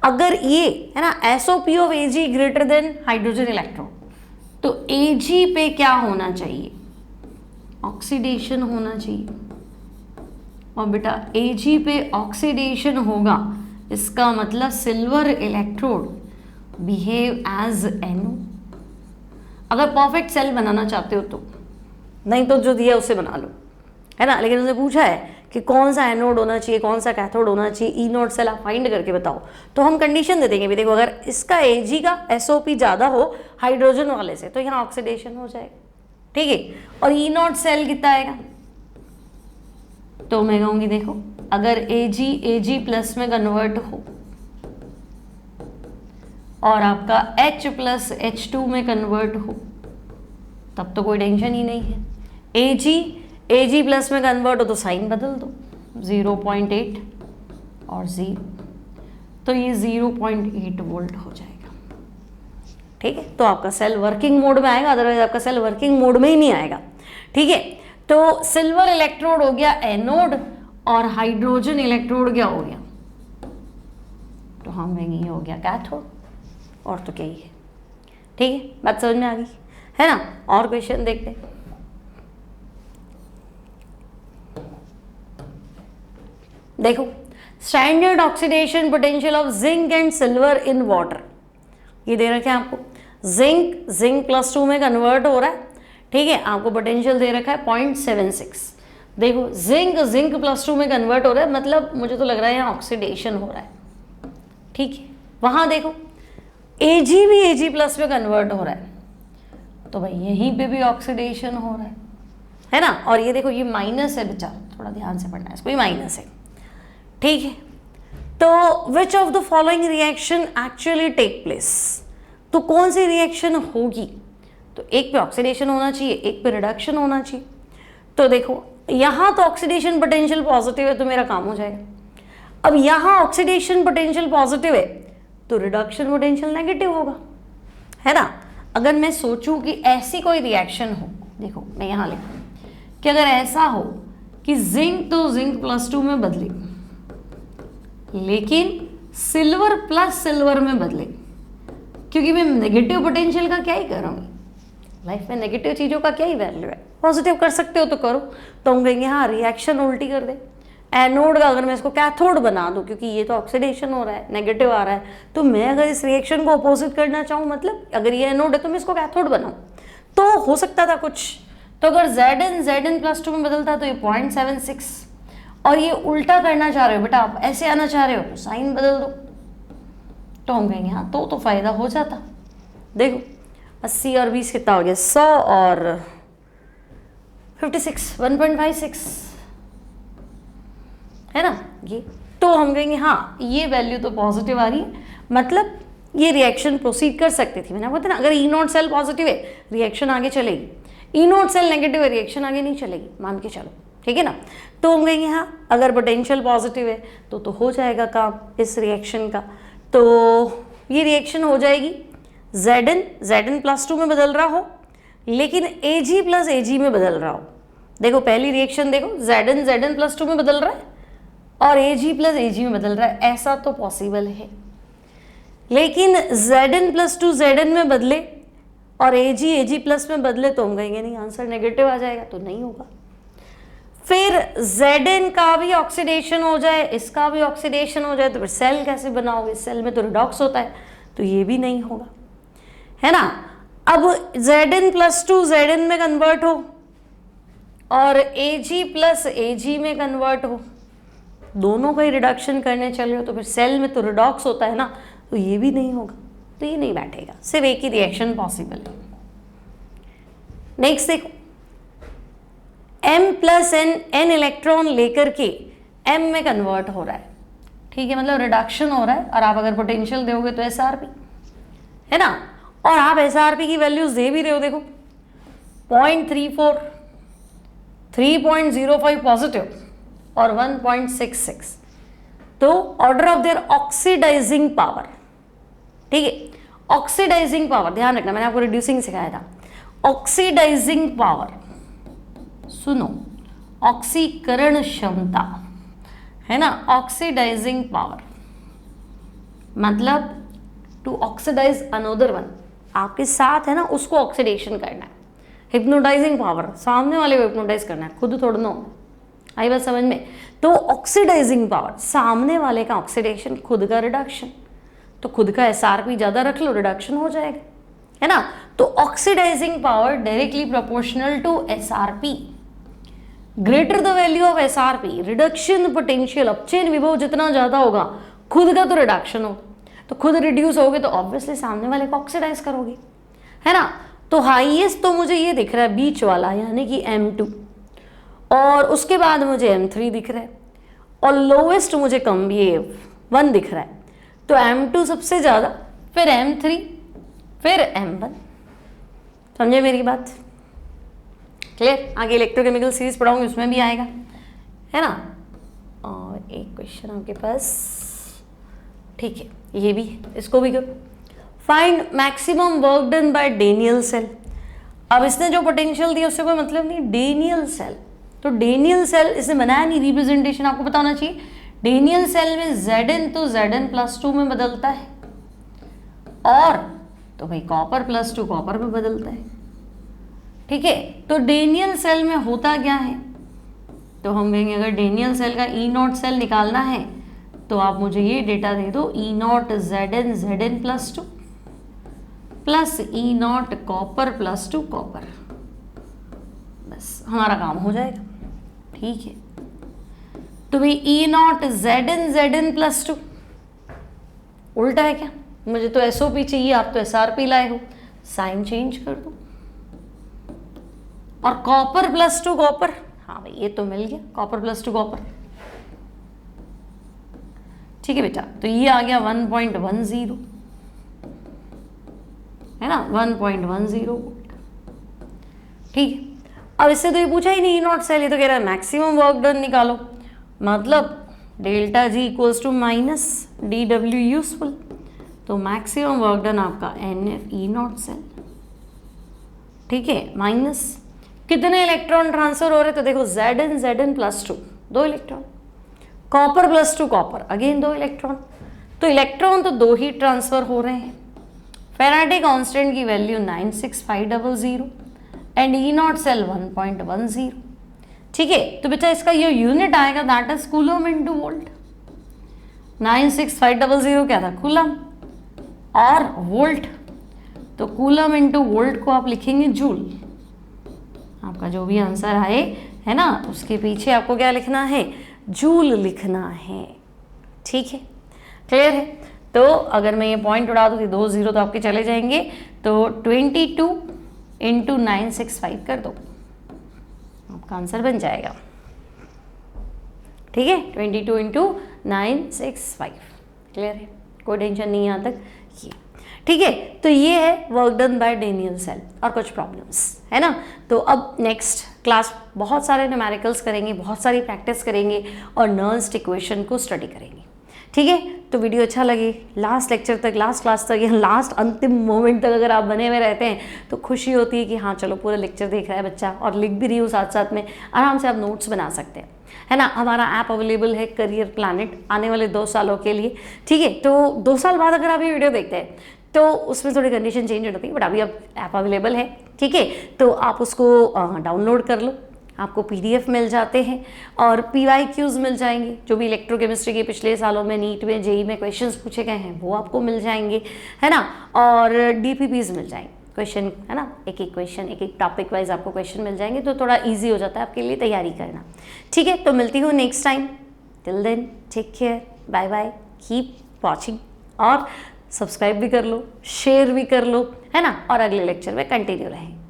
A: अगर ये है ना SOP of Ag greater than hydrogen electron, तो Ag पे क्या होना चाहिए, ऑक्सीडेशन होना चाहिए। और बेटा Ag पे ऑक्सीडेशन होगा, इसका मतलब silver electrode behave as NO। अगर परफेक्ट सेल बनाना चाहते हो तो, नहीं तो जो दिया उससे बना लो, है ना। लेकिन उसने पूछा है कि कौन सा एनोड होना चाहिए, कौन सा कैथोड होना चाहिए, ई नोड सेल आप फाइंड करके बताओ, तो हम कंडीशन दे देंगे भी देखो अगर इसका Ag का SOP ज़्यादा हो हाइड्रोजन वाले से तो यहाँ ऑक्सीडेशन हो जाएगा, ठीक है। और ई नोड सेल कितना आएगा, तो मैं कहूँगी देखो अगर Ag प्लस में कन्वर्ट हो और आपका H प्लस H2 में कन्वर्ट हो, तब तो कोई टेंशन ही नहीं है। Ag प्लस में कन्वर्ट हो तो साइन बदल दो, 0.8 और 0, तो ये 0.8 वोल्ट हो जाएगा, ठीक है। तो आपका सेल वर्किंग मोड में आएगा, अदरवाइज आपका सेल वर्किंग मोड में ही नहीं आएगा, ठीक है। तो सिल्वर इलेक्ट्रोड हो गया एनोड और हाइड्रोजन इलेक्ट्रोड क्या हो गया, तो हम ये हो गया कैथोड, और तो क्या ही है, ठीक है। बात समझ में आ गई है ना। और क्वेश्चन देखते हैं। देखो standard oxidation potential of zinc and silver in water, ये दे रखे हैं आपको। जिंक +2 में कन्वर्ट हो रहा है, ठीक है। आपको पोटेंशियल दे रखा है 0.76। देखो जिंक +2 में कन्वर्ट हो रहा है, मतलब मुझे तो लग रहा है यहाँ ऑक्सीडेशन हो रहा है, ठीक है। वहाँ देखो Ag भी Ag+ में कन्वर्ट हो रहा है, तो भाई यहीं पे भी ऑक्सीडेशन हो रहा है ना। और ये देखो ये माइनस है बेटा, थोड़ा ध्यान से पढ़ना है इसको, ये माइनस है, ठीक है। तो which of the following reaction actually take place, तो कौन सी रिएक्शन होगी, तो एक पे ऑक्सीडेशन होना चाहिए, एक पे रिडक्शन होना चाहिए। तो देखो यहाँ तो ऑक्सीडेशन पोटेंशियल पॉजिटिव है तो मेरा काम हो जाएगा। अब यहाँ ऑक्सीडेशन पोटेंशियल पॉजिटिव है तो रिडक्शन पोटेंशियल नेगेटिव होगा, है ना। अगर मैं सोचूं कि ऐसी कोई रिएक्शन हो, देखो मैं यहाँ लिखूँ कि अगर ऐसा हो कि जिंक तो जिंक +2 में बदले, लेकिन सिल्वर प्लस सिल्वर में बदले, क्योंकि मैं नेगेटिव पोटेंशियल का क्या ही करूँगी, लाइफ में नेगेटिव चीज़ों का क्या ही वैल्यू है, पॉजिटिव कर सकते हो तो करो। तो हम कहेंगे हाँ रिएक्शन उल्टी कर दे, एनोड का अगर मैं इसको कैथोड बना दूं, क्योंकि ये तो ऑक्सीडेशन हो रहा है, नेगेटिव आ रहा है, तो मैं अगर इस रिएक्शन को अपोजिट करना चाहूँ, मतलब अगर ये एनोड है तो मैं इसको कैथोड बनाऊँ, तो हो सकता था कुछ। तो अगर Zn+2 में बदलता तो ये 0.76, और ये उल्टा करना चाह रहे हो बेटा आप, ऐसे आना चाह रहे हो तो साइन बदल दो, तो हम कहेंगे हाँ तो फायदा हो जाता। देखो 80 और 20 कितना हो गया, 100 और 56, 1.56 है ना ये। तो हम कहेंगे हाँ ये वैल्यू तो पॉजिटिव आ रही है, मतलब ये रिएक्शन प्रोसीड कर सकती थी। मैंने आपको बताया ना, अगर ई नोड सेल पॉजिटिव है रिएक्शन आगे चलेगी, ई नोड सेल नेगेटिव है रिएक्शन आगे नहीं चलेगी, मान के चलो, ठीक है ना। तो हम कहेंगे हाँ अगर पोटेंशियल पॉजिटिव है तो हो जाएगा काम इस रिएक्शन का। तो ये रिएक्शन हो जाएगी Zn+2 में बदल रहा हो, लेकिन Ag+Ag में बदल रहा हो। देखो पहली रिएक्शन देखो, Zn+2 में बदल रहा है और Ag+Ag में बदल रहा है, ऐसा तो पॉसिबल है। लेकिन Zn+2 Zn में बदले और Ag+ में बदले तो हम कहेंगे नहीं, आंसर नेगेटिव आ जाएगा, तो नहीं होगा। फिर Zn का भी ऑक्सीडेशन हो जाए, इसका भी ऑक्सीडेशन हो जाए, तो फिर सेल कैसे बनाओगे, सेल में तो रिडॉक्स होता है, तो ये भी नहीं होगा, है ना। अब Zn+2 Zn में कन्वर्ट हो और Ag+Ag में कन्वर्ट हो, दोनों का ही रिडक्शन करने चले हो, तो फिर सेल में तो रिडॉक्स होता है ना, तो ये भी नहीं होगा, तो ये नहीं बैठेगा, सिर्फ एक ही रिएक्शन पॉसिबल है। नेक्स्ट देखो, M+N इलेक्ट्रॉन लेकर के M में कन्वर्ट हो रहा है, ठीक है, मतलब रिडक्शन हो रहा है, और आप अगर पोटेंशियल दोगे तो SRP, है ना। और आप SRP की वैल्यूज दे भी रहे हो, देखो 0.34, 3.05 पॉजिटिव और 1.66, तो order of their oxidising power, ठीक है। ऑक्सीडाइजिंग पावर ध्यान रखना, मैंने आपको रिड्यूसिंग सिखाया था। ऑक्सीडाइजिंग पावर सुनो, ऑक्सीकरण क्षमता है ना, ऑक्सीडाइजिंग पावर, मतलब टू ऑक्सीडाइज अनदर वन, आपके साथ है ना उसको ऑक्सीडेशन करना है। हिप्नोटाइजिंग पावर, सामने वाले को हिप्नोटाइज करना है, खुद थोड़ा ना। आई बात समझ में? तो ऑक्सीडाइजिंग पावर, सामने वाले का ऑक्सीडेशन, खुद का रिडक्शन। तो खुद का एसआरपी ज़्यादा रख लो, रिडक्शन हो जाएगा, है ना। तो oxidising power directly proportional to SRP, greater the value of SRP, reduction potential, अपचयन विभव जितना ज़्यादा होगा, खुद का तो रिडक्शन हो, तो खुद रिड्यूस होगे तो ऑब्वियसली सामने वाले को ऑक्सीडाइज करोगे, है ना। तो हाईएस्ट तो मुझे ये दिख रहा है बीच वाला, यानी कि M2, और उसके बाद मुझे M3 दिख रहा है, और लोवेस्ट मुझे कम भी M1 दिख रहा है। तो M2 सबसे ज़्यादा, फिर M3, फिर M1। समझे मेरी बात? क्लियर? आगे इलेक्ट्रोकेमिकल सीरीज पढ़ाऊंगी, उसमें भी आएगा, है ना। और एक क्वेश्चन आपके पास, ठीक है, ये भी, इसको भी करो। Find maximum work done by Daniel cell. अब इसने जो पोटेंशियल दिया उससे कोई मतलब नहीं, डेनियल सेल, तो डेनियल सेल इसने बनाया नहीं, रिप्रेजेंटेशन आपको बताना चाहिए। डेनियल सेल में Zn तो Zn+2 में बदलता है, और तो भाई कॉपर+2 कॉपर में बदलता है, ठीक है। तो डेनियल सेल में होता क्या है, तो हम कहेंगे अगर डेनियल सेल का E0 सेल निकालना है तो आप मुझे ये डेटा दे दो, E0 Zn Zn+2 plus E0 कॉपर+2 copper, बस हमारा काम हो जाएगा, ठीक है। तो भाई E0 Zn Zn+2 उल्टा है क्या? मुझे तो SOP चाहिए, आप तो SRP लाए हो, साइन चेंज कर दो। और कॉपर+2 कॉपर, हाँ भाई ये तो मिल गया, कॉपर+2 कॉपर, ठीक है बेटा। तो ये आ गया 1.10, है ना, 1.10 वोल्ट, ठीक है। अब इससे तो ये पूछा ही नहीं E0 सेल, ये तो कह रहा है मैक्सिमम वर्क डन निकालो, मतलब delta G equals to minus DW useful, तो मैक्सिमम वर्क डन आपका NF E0 सेल, ठीक है, माइनस कितने इलेक्ट्रॉन ट्रांसफर हो रहे, तो देखो Zn Zn+2 2 इलेक्ट्रॉन, कॉपर+2 कॉपर अगेन 2 इलेक्ट्रॉन, तो इलेक्ट्रॉन तो 2 ही ट्रांसफर हो रहे हैं। फेराडे कांस्टेंट की वैल्यू 96500 एंड E0 सेल 1.10, ठीक है। तो बेटा इसका ये यूनिट आएगा, that is coulomb into volt. 96500 क्या था, कूलम, और वोल्ट, तो कूलम इनटू वोल्ट को आप लिखेंगे जूल। आपका जो भी आंसर आए, है ना, उसके पीछे आपको क्या लिखना है, जूल लिखना है, ठीक है, क्लियर है। तो अगर मैं ये पॉइंट उड़ा दूँ 2 0 तो आपके चले जाएंगे, तो 22 × 965 कर दो, आपका आंसर बन जाएगा, ठीक है, 22 × 965, क्लियर है, कोई टेंशन नहीं है यहाँ तक, ये ठीक है। तो ये है work done by Daniel cell और कुछ प्रॉब्लम्स, है ना। तो अब नेक्स्ट क्लास बहुत सारे न्यूमेरिकल्स करेंगे, बहुत सारी प्रैक्टिस करेंगे और नर्न्स्ट इक्वेशन को स्टडी करेंगे, ठीक है। तो वीडियो अच्छा लगे, लास्ट लेक्चर तक, लास्ट क्लास तक, या लास्ट अंतिम मोमेंट तक अगर आप बने हुए रहते हैं तो खुशी होती है कि हाँ चलो पूरा लेक्चर देख रहा है बच्चा और लिख भी रही हो साथ साथ में, आराम से आप नोट्स बना सकते हैं, है ना। हमारा ऐप अवेलेबल है करियर प्लानिट आने वाले 2 सालों के लिए, ठीक है। तो 2 साल बाद अगर आप ये वीडियो देखते हैं तो उसमें थोड़ी कंडीशन चेंज हो जाती है, बट अभी अब ऐप अवेलेबल है, ठीक है। तो आप उसको डाउनलोड कर लो, आपको PDF मिल जाते हैं और PYQs मिल जाएंगे, जो भी इलेक्ट्रोकेमिस्ट्री के पिछले सालों में नीट में JEE में क्वेश्चंस पूछे गए हैं वो आपको मिल जाएंगे, है ना। और DPPs मिल जाएंगे, क्वेश्चन, है ना, एक एक क्वेश्चन, एक एक टॉपिक वाइज आपको क्वेश्चन मिल जाएंगे, तो थोड़ा ईजी हो जाता है आपके लिए तैयारी करना, ठीक है। तो मिलती हूँ next time, till then take care, bye bye, keep watching, और सब्सक्राइब भी कर लो, शेयर भी कर लो, है ना, और अगले लेक्चर में कंटिन्यू रहें।